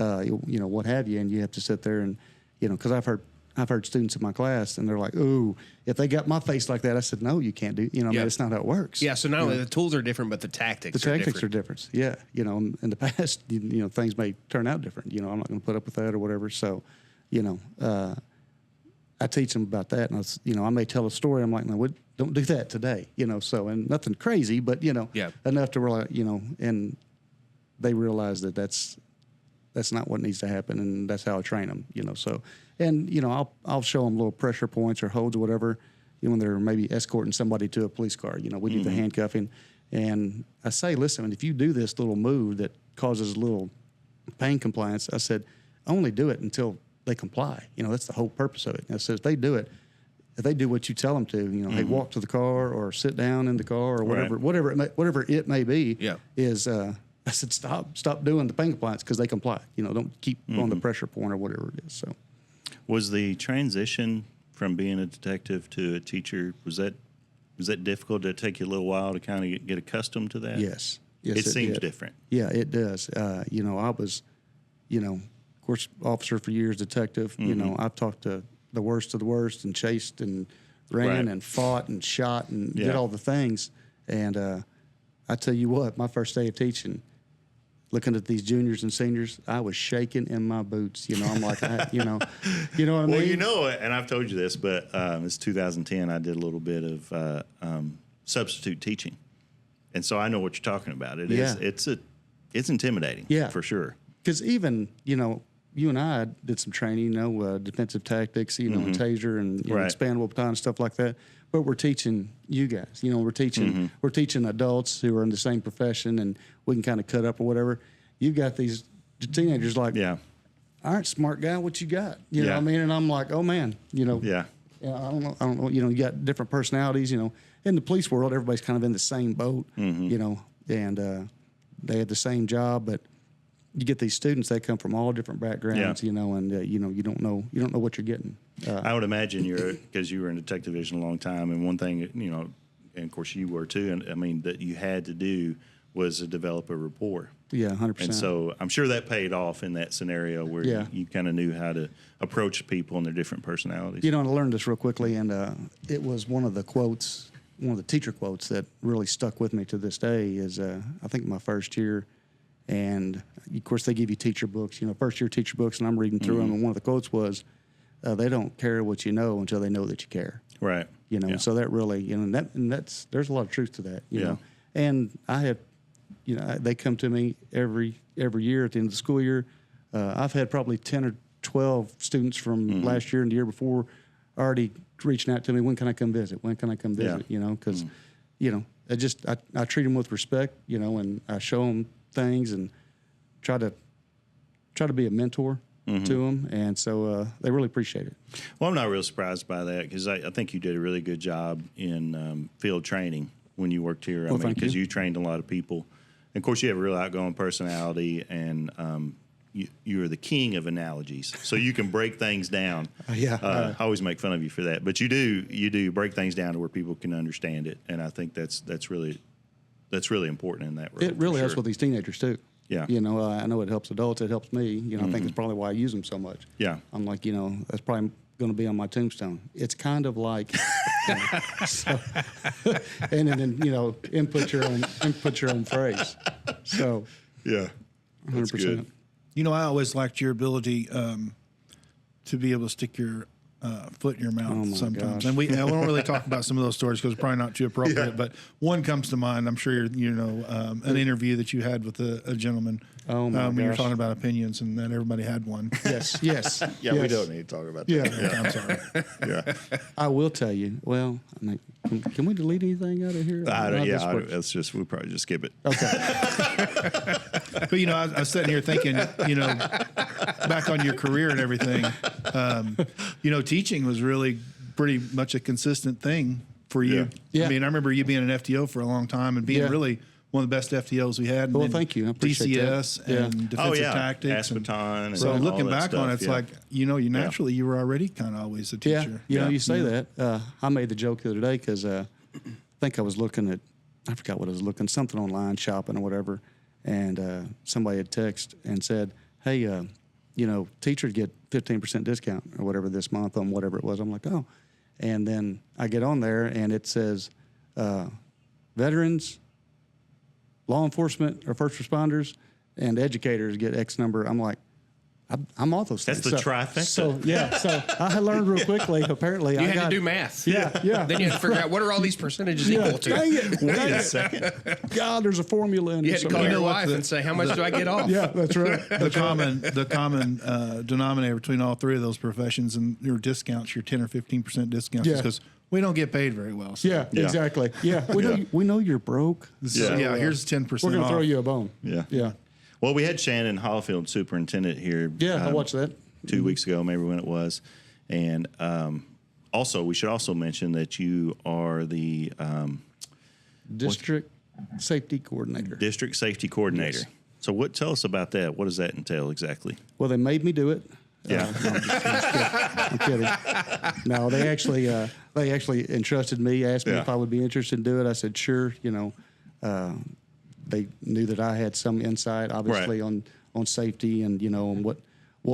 what have you, and you have to sit there and, because I've heard students in my class, and they're like, "Ooh, if they got my face like that," I said, "No, you can't do. It's not how it works." Yeah. So not only the tools are different, but the tactics. are different. Yeah. In the past, things may turn out different. I'm not going to put up with that or whatever. So, I teach them about that, and I may tell a story. I'm like, "No, don't do that today." So and nothing crazy, but enough to realize, and they realize that that's not what needs to happen, and that's how I train them. So. And, I'll show them little pressure points or holds or whatever, when they're maybe escorting somebody to a police car. We do the handcuffing. And I say, listen, if you do this little move that causes a little pain compliance, I said, only do it until they comply. That's the whole purpose of it. And I said, if they do it, if they do what you tell them to, you know, hey, walk to the car or sit down in the car or whatever it may be. Yeah. Is I said stop doing the pain compliance because they comply. You know, don't keep on the pressure point or whatever it is. So, was the transition from being a detective to a teacher, was that difficult? Did it take you a little while to kind of get accustomed to that? yes, It seems did. different. Yeah, it does. You know, I was, you know, of course, officer for years, detective. You know, I've talked to the worst of the worst and chased and ran Right. and fought and shot and did Yeah. all the things. And I tell you what, my first day of teaching, looking at these juniors and seniors, I was shaking in my boots. You know, I'm like, you know what I mean? Well, you know, and I've told you this, but it's 2010. I did a little bit of substitute teaching, and so I know what you're talking about. It is. It's intimidating. Yeah. For sure. Because even, you know, you and I did some training, you know, defensive tactics, you know, and taser and you know, Right. expandable baton and stuff like that. But we're teaching you guys, you know, we're teaching adults who are in the same profession and we can kind of cut up or whatever. You've got these teenagers like, Yeah. all right, smart guy, what you got? You know Yeah. what I mean? And I'm like, oh man, you know, Yeah. I don't know, you know, you got different personalities, you know. In the police world, everybody's kind of in the same boat, you know, and they have the same job, but you get these students, they come from all different backgrounds, you know, and you know, you don't know what you're getting. I would imagine because you were in detective division a long time, and one thing, you know, and of course you were too, and I mean that you had to do was to develop a rapport. Yeah, 100%. And so I'm sure that paid off in that scenario where Yeah. you kind of knew how to approach people and their different personalities. You know, and I learned this real quickly, and it was one of the teacher quotes that really stuck with me to this day is, I think my first year, and of course they give you teacher books, you know, first year teacher books, and I'm reading through them, and one of the quotes was, they don't care what you know until they know that you care. Right. You know, Yeah. so that really, you know, there's a lot of truth to that, you Yeah. know. And I have, you know, they come to me every year at the end of the school year. I've had probably 10 or 12 students from last year and the year before already reaching out to me. When can I come visit? When can I come visit? You know, because, you know, I treat them with respect, you know, and I show them things and try to be a mentor to them. And so they really appreciate it. Well, I'm not real surprised by that because I think you did a really good job in field training when you worked here. I mean, thank because you. you trained a lot of people. And of course, you have a real outgoing personality, and you are the king of analogies. So you can break things down. I always make fun of you for that, but you do break things down to where people can understand it, and I think that's really important in that role. It really for helps sure. with these teenagers too. Yeah. You know, I know it helps adults. It helps me. You know, I think it's probably why I use them so much. Yeah. I'm like, you know, that's probably going to be on my tombstone. It's kind of like, you know, so, and then you know, input your own phrase. So, Yeah, that's 100%. good. You know, I always liked your ability to be able to stick your foot in your mouth my sometimes. gosh. And we won't really talk about some of those stories because it's probably not too appropriate. But one comes to mind. I'm sure you know an interview that you had with a gentleman. Oh, my when you were gosh. talking about opinions, and that everybody had one. yes. Yeah, we don't need to talk about that. Yeah. I'm sorry. Yeah. I will tell you. Well, I mean, can we delete anything out of here? We'll probably just skip it. But you know, I was sitting here thinking, you know, back on your career and everything. You know, teaching was really pretty much a consistent thing for you. Yeah. I mean, I remember you being an FTO for a long time and being Yeah. really one of the best FTOs we had. Well, in thank you. I appreciate DCS that. Yeah. and defensive tactics. and Aspeton. And so all looking that back on it, stuff, it's yeah. like, you know, you naturally, you were already kind of always a Yeah, teacher. you know, Yeah. you say that. I made the joke the other day because I think I was looking at, I forgot what I was looking, something online, shopping or whatever, and somebody had texted and said, hey, you know, teachers get 15% discount or whatever this month on whatever it was. I'm like, oh. And then I get on there and it says, veterans, law enforcement or first responders, and educators get X number. I'm like, I'm all those That's things. the trifecta. So, yeah. So I learned real quickly, apparently. You I had got, to do math. Yeah. Then you had to figure out what are all these percentages Yeah, equal to. dang it. Wait Dang a it. second. God, there's a formula in You it. had to call You your know what wife and say, how much do I get off? Yeah, that's right. The common denominator between all three of those professions and your discounts, your 10 or 15% discounts, is Yeah. because we don't get paid very well. So. Yeah, Yeah. exactly. Yeah, we know you're broke. So, Yeah. here's 10% We're going to off. throw you a bone. Yeah. Yeah. Well, we had Shannon Hollifield, superintendent here. Yeah, I watched that. 2 weeks ago, maybe when it was, and Also, we should also mention that you are the District safety coordinator. district safety coordinator. Yes. So tell us about that. What does that entail exactly? Well, they made me do it. Yeah. No, I'm kidding. No, they actually entrusted me, asked me Yeah. if I would be interested in doing it. I said, sure. They knew that I had some insight, obviously, Right. on safety and, on what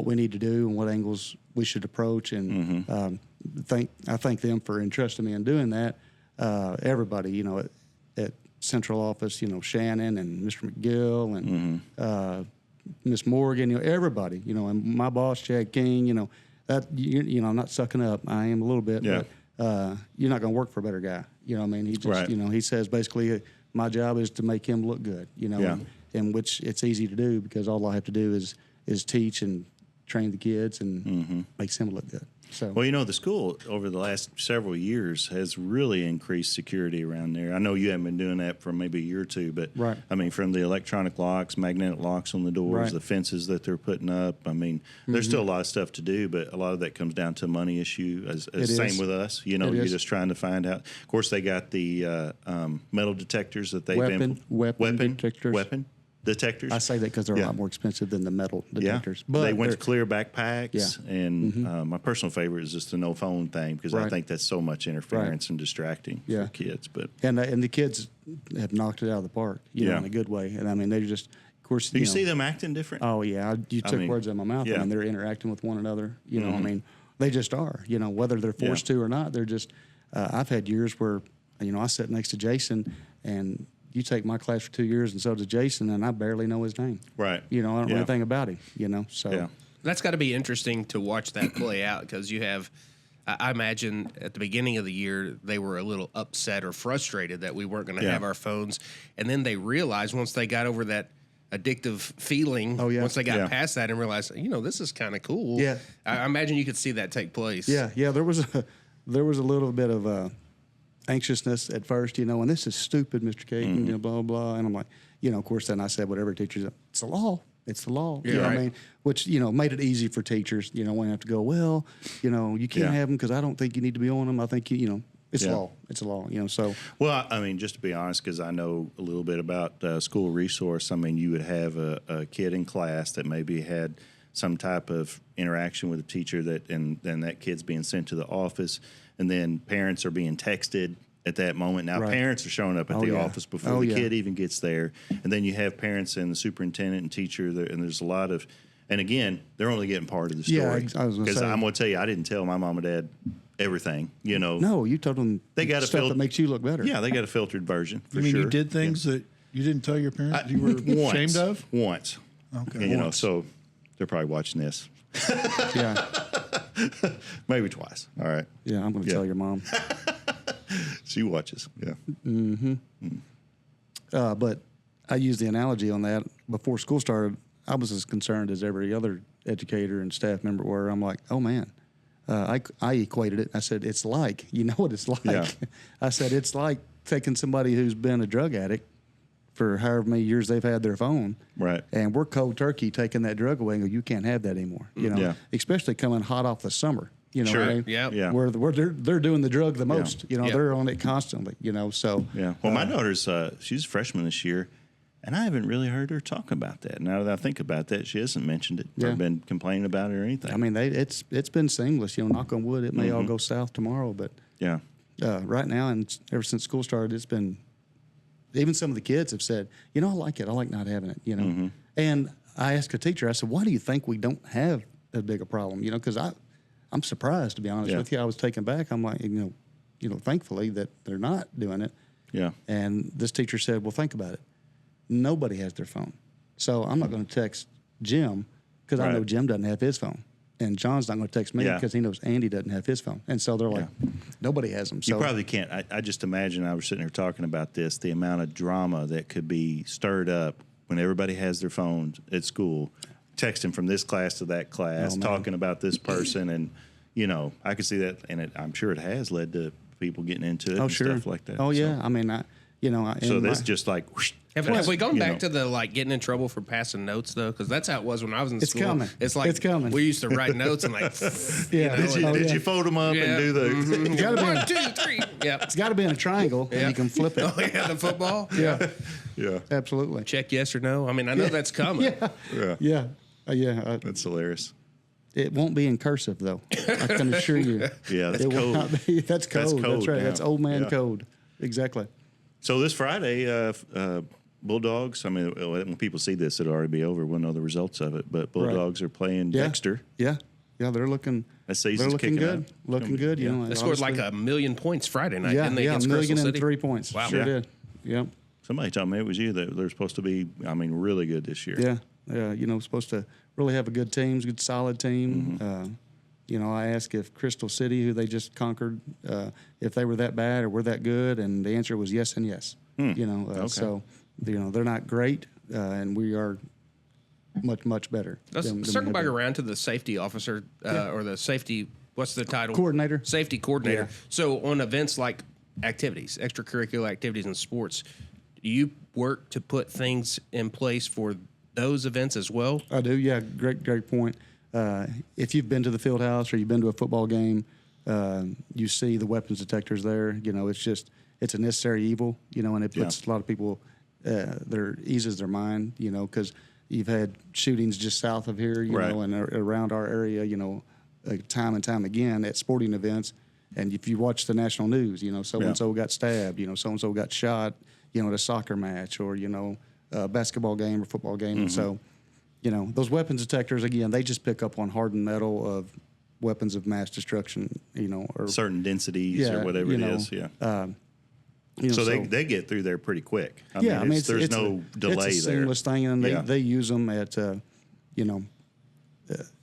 we need to do and what angles we should approach. And I thank them for entrusting me in doing that. Everybody, at central office, Shannon and Mr. McGill and Miss Morgan, everybody, and my boss, Chad King, that, I'm not sucking up. I am a little bit, Yeah. but you're not going to work for a better guy. He just, Right. he says basically my job is to make him look good, Yeah. and which it's easy to do because all I have to do is teach and train the kids and makes him look good. So, Well, the school over the last several years has really increased security around there. I know you haven't been doing that for maybe a year or two, but Right. I mean, from the electronic locks, magnetic locks on the doors, Right. the fences that they're putting up. I mean, there's still a lot of stuff to do, but a lot of that comes down to a money issue. As It same is. with us, It you're is. just trying to find out. Of course, they got the metal detectors that they've Weapon detectors. weapon detectors. I say that because they're Yeah. a lot more expensive than the metal detectors. Yeah, But they went to they're- clear backpacks, Yeah. and my personal favorite is just the no phone thing because I Right. think that's so much interference and distracting Yeah. for kids. But and the kids have knocked it out of the park, Yeah. in a good way. And I mean, they just, of course, do you see them acting different? Oh yeah, you took mean, words out of my mouth. yeah. I mean, they're interacting with one another. I mean, they just are. Whether they're forced to or not, they're just. I've had years where, I sat next to Jason, and you take my class for 2 years, and so does Jason, and I barely know his name. Right. I don't know Yeah. anything about him. So. Yeah. That's got to be interesting to watch that play out because you have, I imagine at the beginning of the year, they were a little upset or frustrated that we weren't going to Yeah. have our phones. And then they realized once they got over that addictive feeling, Oh, yeah. once they got Yeah. past that and realized, this is kind of cool. Yeah. I imagine you could see that take place. Yeah, there was a little bit of anxiousness at first, and this is stupid, Mr. Caton, blah, blah, blah. And I'm like, of course, then I said what every teacher said, it's the law. It's the law. Yeah, You know what right. I mean? Which, made it easy for teachers, when you have to go, well, you can't Yeah. have them because I don't think you need to be on them. I think, it's Yeah. law. It's a law, so. Well, I mean, just to be honest, because I know a little bit about school resource, I mean, you would have a kid in class that maybe had some type of interaction with a teacher and then that kid's being sent to the office, and then parents are being texted at that moment. Now, Right. parents are showing up at the Yeah. office before Oh, the yeah. kid even gets there, and then you have parents and the superintendent and teacher there, and there's a lot of, and again, they're only getting part of the story. Yeah, I was gonna because say. I'm going to tell you, I didn't tell my mom and dad everything. No, you told them They got a stuff fil- that makes you look better. Yeah, they got a filtered version for You mean sure. you did things that you didn't tell your parents you were Once. ashamed of? Once. Okay. And, so they're probably watching this. Yeah, Maybe twice. All right. yeah, I'm going to Yeah. tell your mom. She watches. Yeah. But I used the analogy on that before school started. I was as concerned as every other educator and staff member were. I'm like, oh man, I equated it. I said, it's like, you know what it's like. Yeah. I said, it's like taking somebody who's been a drug addict for however many years they've had their phone. Right. And we're cold turkey taking that drug away and go, you can't have that anymore. Yeah. Especially coming hot off the summer. Sure. What I mean? Yep. Yeah. Where they're doing the drug the most. Yep. They're on it constantly. So Yeah. Well, my daughter's, she's a freshman this year, and I haven't really heard her talk about that. Now that I think about that, she hasn't mentioned it or Yeah. been complaining about it or anything. I mean, it's been seamless. Knock on wood, it may all go south tomorrow, but yeah. right now and ever since school started, it's been. Even some of the kids have said, I like it. I like not having it. And I asked a teacher. I said, why do you think we don't have as big a problem? Because I'm surprised, to be honest Yeah. with you. I was taken back. I'm like, thankfully that they're not doing it. Yeah. And this teacher said, well, think about it. Nobody has their phone. So I'm not going to text Jim because I know Right. Jim doesn't have his phone. And John's not going to text me Yeah. because he knows Andy doesn't have his phone. And so they're like, nobody has them. So You probably can't. I just imagine I was sitting here talking about this, the amount of drama that could be stirred up when everybody has their phones at school, texting from this class to that class, Oh, man. talking about this person. And, I could see that. And I'm sure it has led to people getting into it Oh, and sure. stuff like that. Oh, So, yeah. I mean, You know, So that's just like. Have we gone you back know. to the like getting in trouble for passing notes though? Because that's how it was when I was in It's school. coming. It's like It's coming. we used to write notes and like, Yeah. Did you fold them up and do the? It's gotta be in, 1, 2, 3. Yeah. it's got to be in a triangle, and you can flip it. Oh yeah, the football. Yeah, Yeah, absolutely. Check yes or no. I mean, I know that's coming. yeah, Yeah. that's hilarious. It won't be in cursive though. I can assure you. Yeah, that's It will code. not be. That's code. That's That's, code right. now. That's old man Yeah. code. Exactly. So this Friday, Bulldogs. I mean, when people see this, it'll already be over. We'll know the results of it. But Bulldogs are playing Yeah. Dexter. Yeah. They're looking. That season's They're looking kicking good. out. Looking good. You know, They scored like obviously. 1,000,000 points Friday night, Yeah, didn't they? yeah, Against 1,000,000 Crystal and City? 3 points. Wow. Sure Yeah. did. Yep. Somebody told me it was you that they're supposed to be. I mean, really good this year. Yeah. You know, supposed to really have a good team, good solid team. You know, I asked if Crystal City, who they just conquered, if they were that bad or were that good, and the answer was yes and yes. You know, so you know they're not great, and we are much better. Let's than we circle have back been. around to the safety officer or the safety. What's the title? Coordinator. Safety coordinator. Yeah. So on events like activities, extracurricular activities in sports, do you work to put things in place for those events as well? I do. Yeah, great point. If you've been to the field house or you've been to a football game, you see the weapons detectors there. You know, it's a necessary evil. You know, and it puts a lot of people eases their mind. You know, because you've had shootings just south of here. You know, and around our area. You know, time and time again at sporting events. And if you watch the national news, you know, so and so got stabbed. You know, so and so got shot. You know, at a soccer match or a basketball game or football game, and so. You know, those weapons detectors, again, they just pick up on hardened metal of weapons of mass destruction, you know. Or certain densities or whatever it is. Yeah. You know, so they get through there pretty quick. I mean, there's no delay it's a there. seamless thing, and they use them at, you know,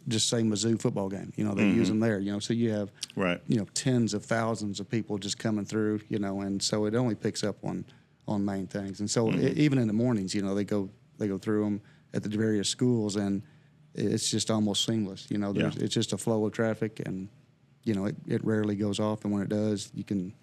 just say Mizzou football game. You know, they use them there. You know, so you have, you know, tens of thousands of people just coming through. You know, and so it only picks up on main things. And so even in the mornings, you know, they go through them at the various schools, and it's just almost seamless. You know, it's just a flow of traffic, and you know, it rarely goes off. And when it does, you can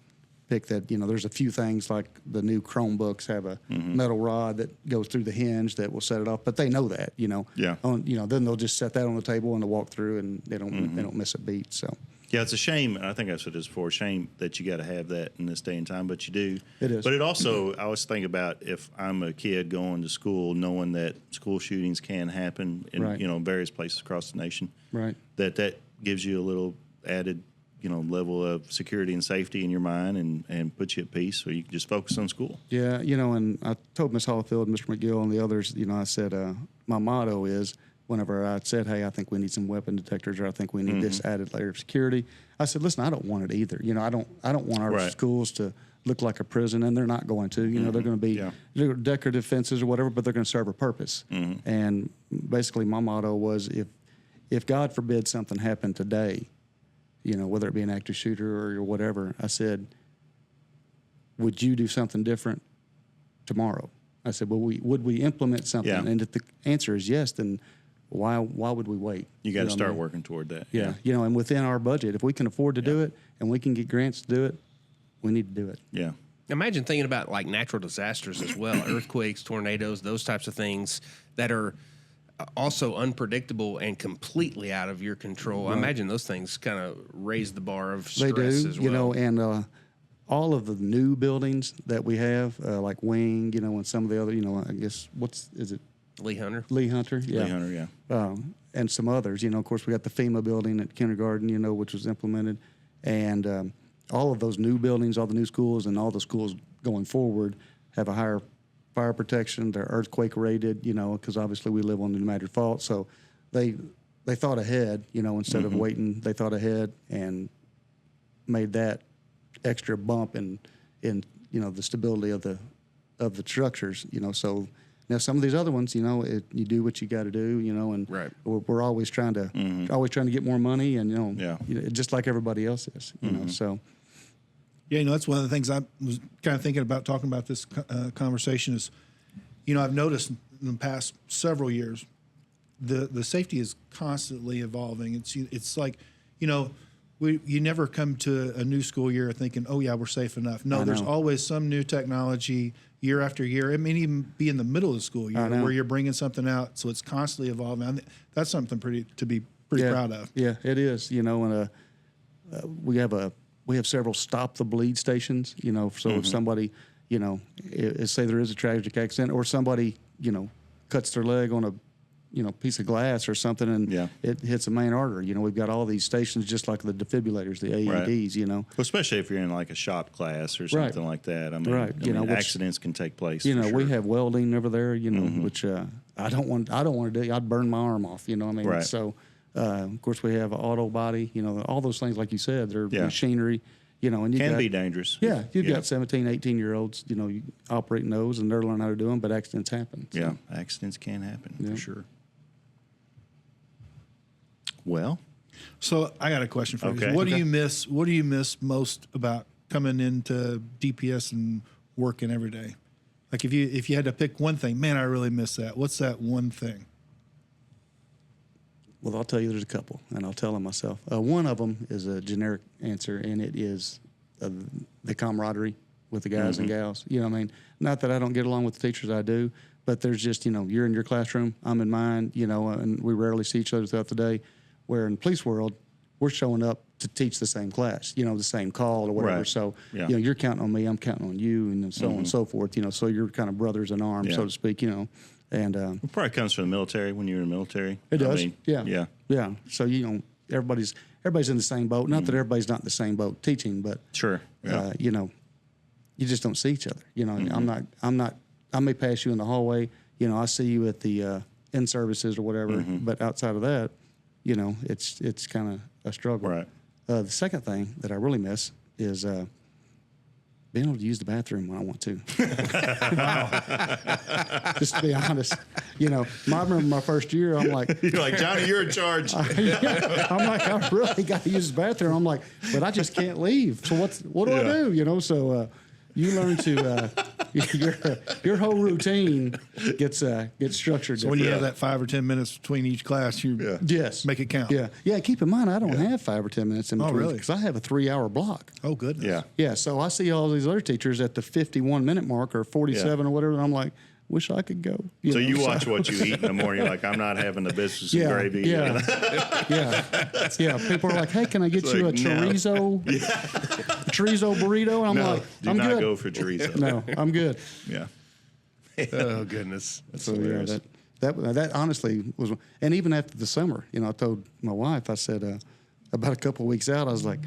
pick that. You know, there's a few things like the new Chromebooks have a metal rod that goes through the hinge that will set it off, but they know that. You know, you know, then they'll just set that on the table and they'll walk through, and they don't miss a beat. So. Yeah, it's a shame, and I think I've said this before, shame that you got to have that in this day and time, but you do. It is. But it also, I always think about if I'm a kid going to school, knowing that school shootings can happen in, you know, various places across the nation. Right. That gives you a little added, you know, level of security and safety in your mind and puts you at peace so you can just focus on school. Yeah, you know, and I told Ms. Hollifield, Mr. McGill, and the others, you know, I said, my motto is, whenever I said, hey, I think we need some weapon detectors, or I think we need this added layer of security, I said, listen, I don't want it either. You know, I don't want our schools to look like a prison, and they're not going to. You know, they're going to be decorative fences or whatever, but they're going to serve a purpose. And basically my motto was, if God forbid something happened today, you know, whether it be an active shooter or whatever, I said, would you do something different tomorrow? I said, well, would we implement something? Yeah. And if the answer is yes, then why would we wait? You got to know start what I mean? working toward that. Yeah, you know, and within our budget, if we can afford to do it and we can get grants to do it, we need to do it. Yeah. Imagine thinking about like natural disasters as well, earthquakes, tornadoes, those types of things that are also unpredictable and completely out of your control. I imagine those things kind of raise the bar of stress They do, as well. you know, and all of the new buildings that we have, like Wing, you know, and some of the other, you know, I guess, is it? Lee Hunter. Lee Hunter, yeah. Lee Hunter, yeah. And some others, you know, of course, we got the FEMA building at kindergarten, you know, which was implemented. And all of those new buildings, all the new schools, and all the schools going forward have a higher fire protection. They're earthquake rated, you know, because obviously we live on the United Fault. So they thought ahead, you know, instead of waiting, they thought ahead and made that extra bump in you know, the stability of the structures, you know. So now some of these other ones, you know, you do what you got to do, you know, and we're always trying to get more money, and you know, just like everybody else is, you know. So yeah, you know, that's one of the things I was kind of thinking about talking about this conversation is, you know, I've noticed in the past several years, the safety is constantly evolving. It's like, you know, you never come to a new school year thinking, oh yeah, we're safe enough. No, there's always some new technology year after year. It may even be in the middle of the school year where you're bringing something out, so it's constantly evolving. That's something to be pretty proud of. Yeah, it is. And we have several stop the bleed stations. So if somebody, say there is a tragic accident, or somebody, cuts their leg on a piece of glass or something, and it hits a main artery. We've got all these stations, just like the defibrillators, the AEDs. Well, especially if you're in like a shop class or something like that. I mean, accidents can take place. We have welding over there. Which I don't want to do. I'd burn my arm off. Right. So of course we have auto body. All those things, like you said, they're machinery. And you can be dangerous. Yeah, you've got 17, 18-year-olds, operating those, and they're learning how to do them, but accidents happen. So. Yeah, accidents can happen for sure. Well, so I got a question for you. What do you miss? What do you miss most about coming into DPS and working every day? Like if you had to pick one thing, man, I really miss that. What's that one thing? Well, I'll tell you, there's a couple, and I'll tell them myself. One of them is a generic answer, and it is the camaraderie with the guys and gals. Not that I don't get along with the teachers, I do, but there's just, you're in your classroom, I'm in mine, and we rarely see each other throughout the day. Where in the police world, we're showing up to teach the same class, the same call or whatever. Right. So, you're counting on me, I'm counting on you, and so on and so forth. So you're kind of brothers in arms, so to speak. And it probably comes from the military when you're in the military. It does. Yeah. So everybody's in the same boat. Not that everybody's not in the same boat teaching, but sure. Yeah. You just don't see each other. I'm not. I may pass you in the hallway. I see you at the in services or whatever. But outside of that, it's kind of a struggle. Right. The second thing that I really miss is being able to use the bathroom when I want to. Just to be honest, I remember my first year. I'm like, you're like, Johnny, you're in charge. I'm like, I really got to use the bathroom. I'm like, but I just can't leave. So what do I do? So you learn to your whole routine gets structured. So when you have that 5 or 10 minutes between each class, you make it count. Yeah. Keep in mind, I don't have 5 or 10 minutes in between. Oh, really? Because I have a 3-hour block. Oh, goodness. Yeah. So I see all these other teachers at the 51-minute mark or 47 or whatever, and I'm like, wish I could go. You watch what you eat in the morning. Like, I'm not having the biscuits and gravy. Yeah. People are like, hey, can I get you a chorizo burrito? And I'm like, I'm good. Do not go for chorizo. No, I'm good. Yeah. Oh, goodness. That's hilarious. That honestly was, and even after the summer, I told my wife, I said, about a couple of weeks out, I was like,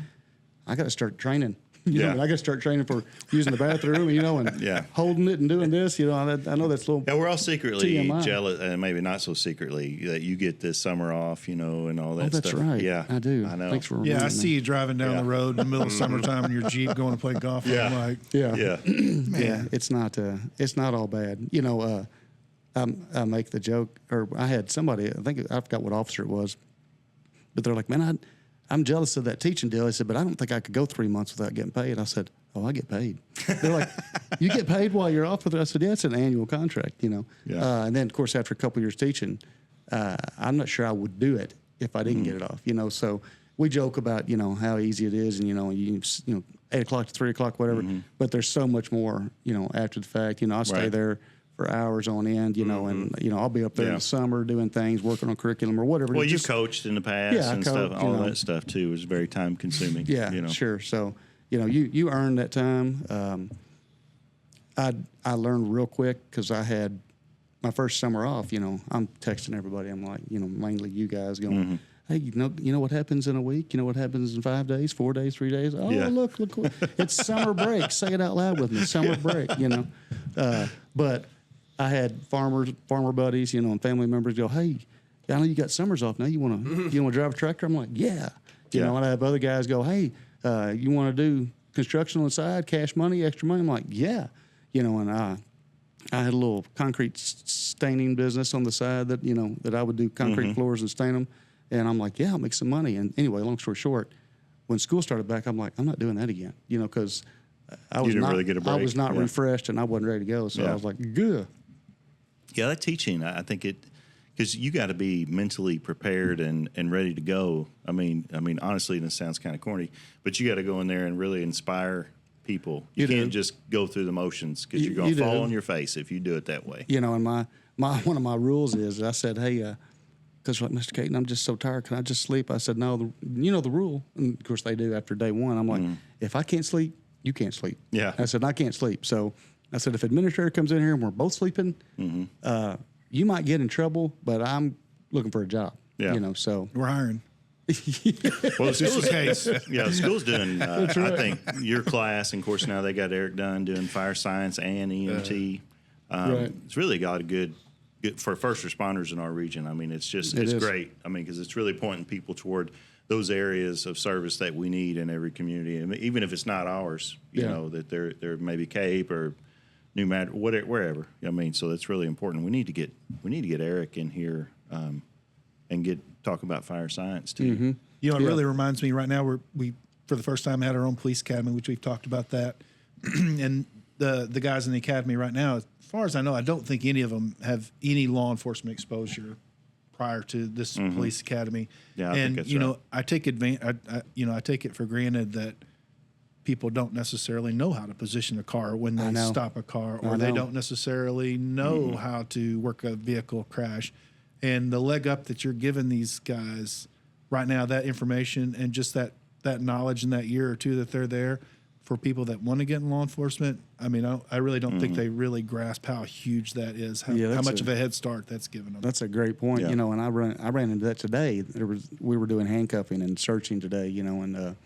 I got to start training. I got to start training for using the bathroom, and holding it and doing this. I know that's a little. Yeah, we're all secretly TMI. jealous, and maybe not so secretly, that you get this summer off, and all that stuff. That's right. Yeah, I do. I know. Thanks for I see you driving down the road in the middle of summertime in your Jeep going to play golf. Yeah. I'm like, yeah. It's not all bad. I make the joke, or I had somebody. I think I forgot what officer it was, but they're like, man, I'm jealous of that teaching deal. I said, but I don't think I could go 3 months without getting paid. I said, oh, I get paid. They're like, you get paid while you're off with it? I said, yeah, it's an annual contract, And then, of course, after a couple of years teaching, I'm not sure I would do it if I didn't get it off, So we joke about, how easy it is, and, you 8 o'clock to 3 o'clock, whatever. But there's so much more, after the fact. I stay there for hours on end, and I'll be up there in the summer doing things, working on curriculum or whatever. Well, you've coached in the past and stuff. All that stuff too is very time consuming. Yeah, sure. So you earn that time. I learned real quick because I had my first summer off. I'm texting everybody. I'm like, mainly you guys going. Hey, you know what happens in a week? You know what happens in 5 days, 4 days, 3 days? Oh, look, it's summer break. Say it out loud with me. Summer break. But I had farmer buddies, and family members go, hey, I know you got summers off now. You want to drive a tractor? I'm like, yeah. And I have other guys go, hey, you want to do construction on the side, cash money, extra money? I'm like, yeah. And I had a little concrete staining business on the side that, that I would do concrete floors and stain them. And I'm like, yeah, I'll make some money. And anyway, long story short, when school started back, I'm like, I'm not doing that again, because I was really get a break. I was not refreshed and I wasn't ready to go. So I was like, good. Yeah, that teaching, I think it because you got to be mentally prepared and ready to go. I mean, honestly, this sounds kind of corny, but you got to go in there and really inspire people. You can't just go through the motions, because you're going to fall on your face if you do it that way. You know, and my one of my rules is, I said, hey, because like, Mr. Caton, I'm just so tired. Can I just sleep? I said, no, you know the rule. And of course they do after day one. I'm like, if I can't sleep, you can't sleep. Yeah. I said, I can't sleep. So I said, if administrator comes in here and we're both sleeping, you might get in trouble, but I'm looking for a job. Yeah. You know, so. We're hiring. Well, the school's doing, I think, your class, and of course now they got Eric Dunn doing fire science and EMT. Right. It's really got a good for first responders in our region. I mean, it's great. I mean, because it's really pointing people toward those areas of service that we need in every community, and even if it's not ours, you know, that they're maybe Cape or New Madrid, wherever. I mean, so that's really important. We need to get Eric in here and talk about fire science too. Mm-hmm. You know, it really reminds me right now, we for the first time had our own police academy, which we've talked about that. And the guys in the academy right now, as far as I know, I don't think any of them have any law enforcement exposure prior to this police academy. Yeah, I and think that's you know, right. I take it for granted that people don't necessarily know how to position a car when they stop a car, or they don't necessarily know how to work a vehicle crash. And the leg up that you're giving these guys right now, that information and just that knowledge in that year or two that they're there, for people that want to get in law enforcement, I mean, I really don't think they really grasp how huge that is, how much of a head start that's given them. That's a great point. Yeah. You know, and I ran into that today. We were doing handcuffing and searching today, you know, and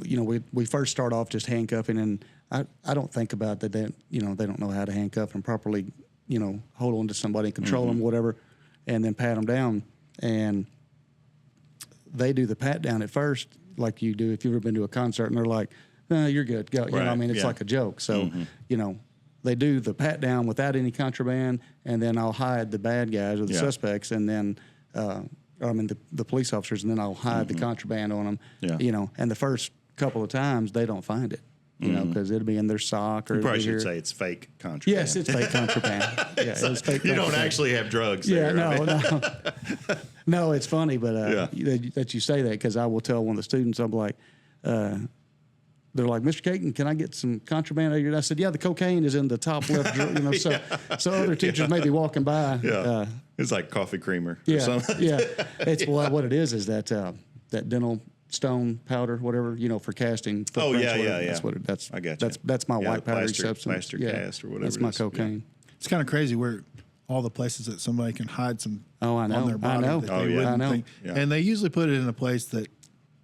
you know, we first start off just handcuffing, and I don't think about that they don't know how to handcuff and properly, you know, hold on to somebody and control them, whatever, and then pat them down. And they do the pat down at first, like you do if you've ever been to a concert, and they're like, no, you're good, go. You know, I mean, it's like a joke. So, you know, they do the pat down without any contraband, and then I'll hide the bad guys or the suspects, and then, the police officers, and then I'll hide the contraband on them. Yeah. You know, and the first couple of times they don't find it. You know, because it'll be in their sock, or you probably should say it's fake contraband. Yes, it's fake contraband. Yeah, it's fake. You don't actually have drugs. Yeah, there, no, it's funny, but that you say that, because I will tell one of the students, I'm like, they're like, Mr. Caton, can I get some contraband out of here? I said, yeah, the cocaine is in the top left drawer. You know, so other teachers may be walking by. Yeah, it's like coffee creamer. Or something. Yeah, it's what it is that dental stone powder, whatever, you know, for casting. Oh yeah. That's what I got you. That's my white powdery substance. Plaster cast or whatever. That's my cocaine. It's kind of crazy where all the places that somebody can hide some I know. on their body I know. that they wouldn't think. Yeah. And they usually put it in a place that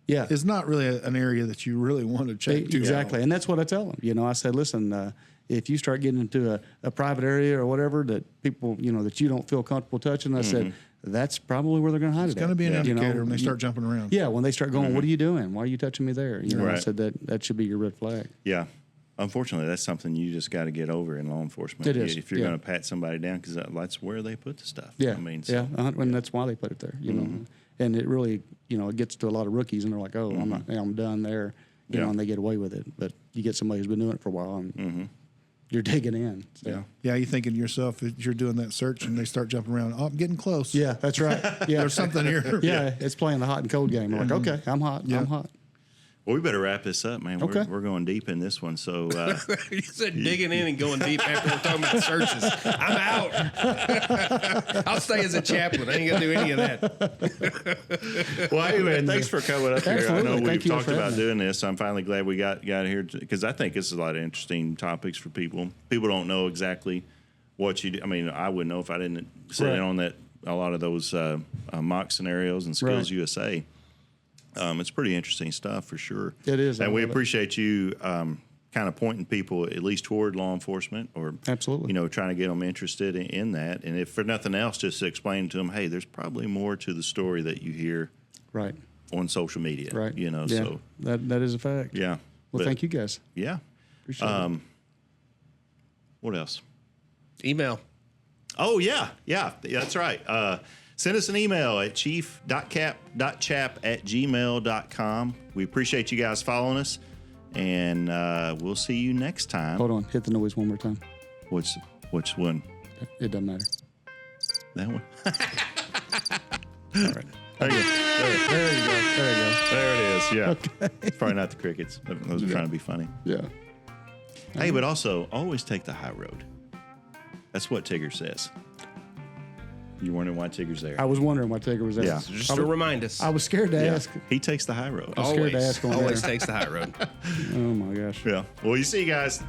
is not really an area that you really want to check. Exactly. And that's what I tell them. You know, I said, listen, if you start getting into a private area or whatever that people, you know, that you don't feel comfortable touching, I said, that's probably where they're going to hide it. It's going to be an indicator when they start jumping around. Yeah, when they start going, what are you doing? Why are you touching me there? You know, Right. I said that should be your red flag. Yeah. Unfortunately, that's something you just got to get over in law enforcement. It is. If you're going to pat somebody down, because that's where they put the stuff. Yeah. I mean, and that's why they put it there, you know. And it really, you know, it gets to a lot of rookies, and they're like, oh, I'm done there, you know, and they get away with it. But you get somebody who's been doing it for a while, and you're digging in. So. Yeah, you're thinking to yourself, as you're doing that search and they start jumping around, oh, I'm getting close. Yeah, that's right. Yeah, there's something here. Yeah, it's playing the hot and cold game. We're like, okay, I'm hot. I'm hot. Well, we better wrap this up, man. Okay. We're going deep in this one. So You said digging in and going deep after we're talking about searches. I'm out. I'll stay as a chaplain. I ain't gonna do any of that. well, anyway, thanks for coming up here. I Absolutely. know Thank we've you talked for about having me. doing this. I'm finally glad we got here because I think this is a lot of interesting topics for people. People don't know exactly what you do. I mean, I wouldn't know if I didn't sit in on a lot of those mock scenarios and Skills USA. It's pretty interesting stuff for sure. It is. And we appreciate you kind of pointing people at least toward law enforcement, or Absolutely. you know, trying to get them interested in that. And if for nothing else, just to explain to them, hey, there's probably more to the story that you hear Right. on social media. Right. You know, Yeah. so That is a fact. yeah. Well, thank you guys. Yeah. Appreciate it. What else? Email. Oh yeah, that's right. Send us an email at chief.cap.chap@gmail.com. We appreciate you guys following us, and we'll see you next time. Hold on. Hit the noise one more time. Which one? It doesn't matter. That one. All right. There you go. There you go. There you go. There it is. Yeah. It's probably not the crickets. Those are trying to be funny. Yeah. Hey, but also always take the high road. That's what Tigger says. You wondering why Tigger's there? I was wondering why Tigger was there. Yeah. Just to remind us. I was scared to ask. He takes the high road. was scared to ask on always there. takes the high road. Oh my gosh. Yeah. Well, you see, guys.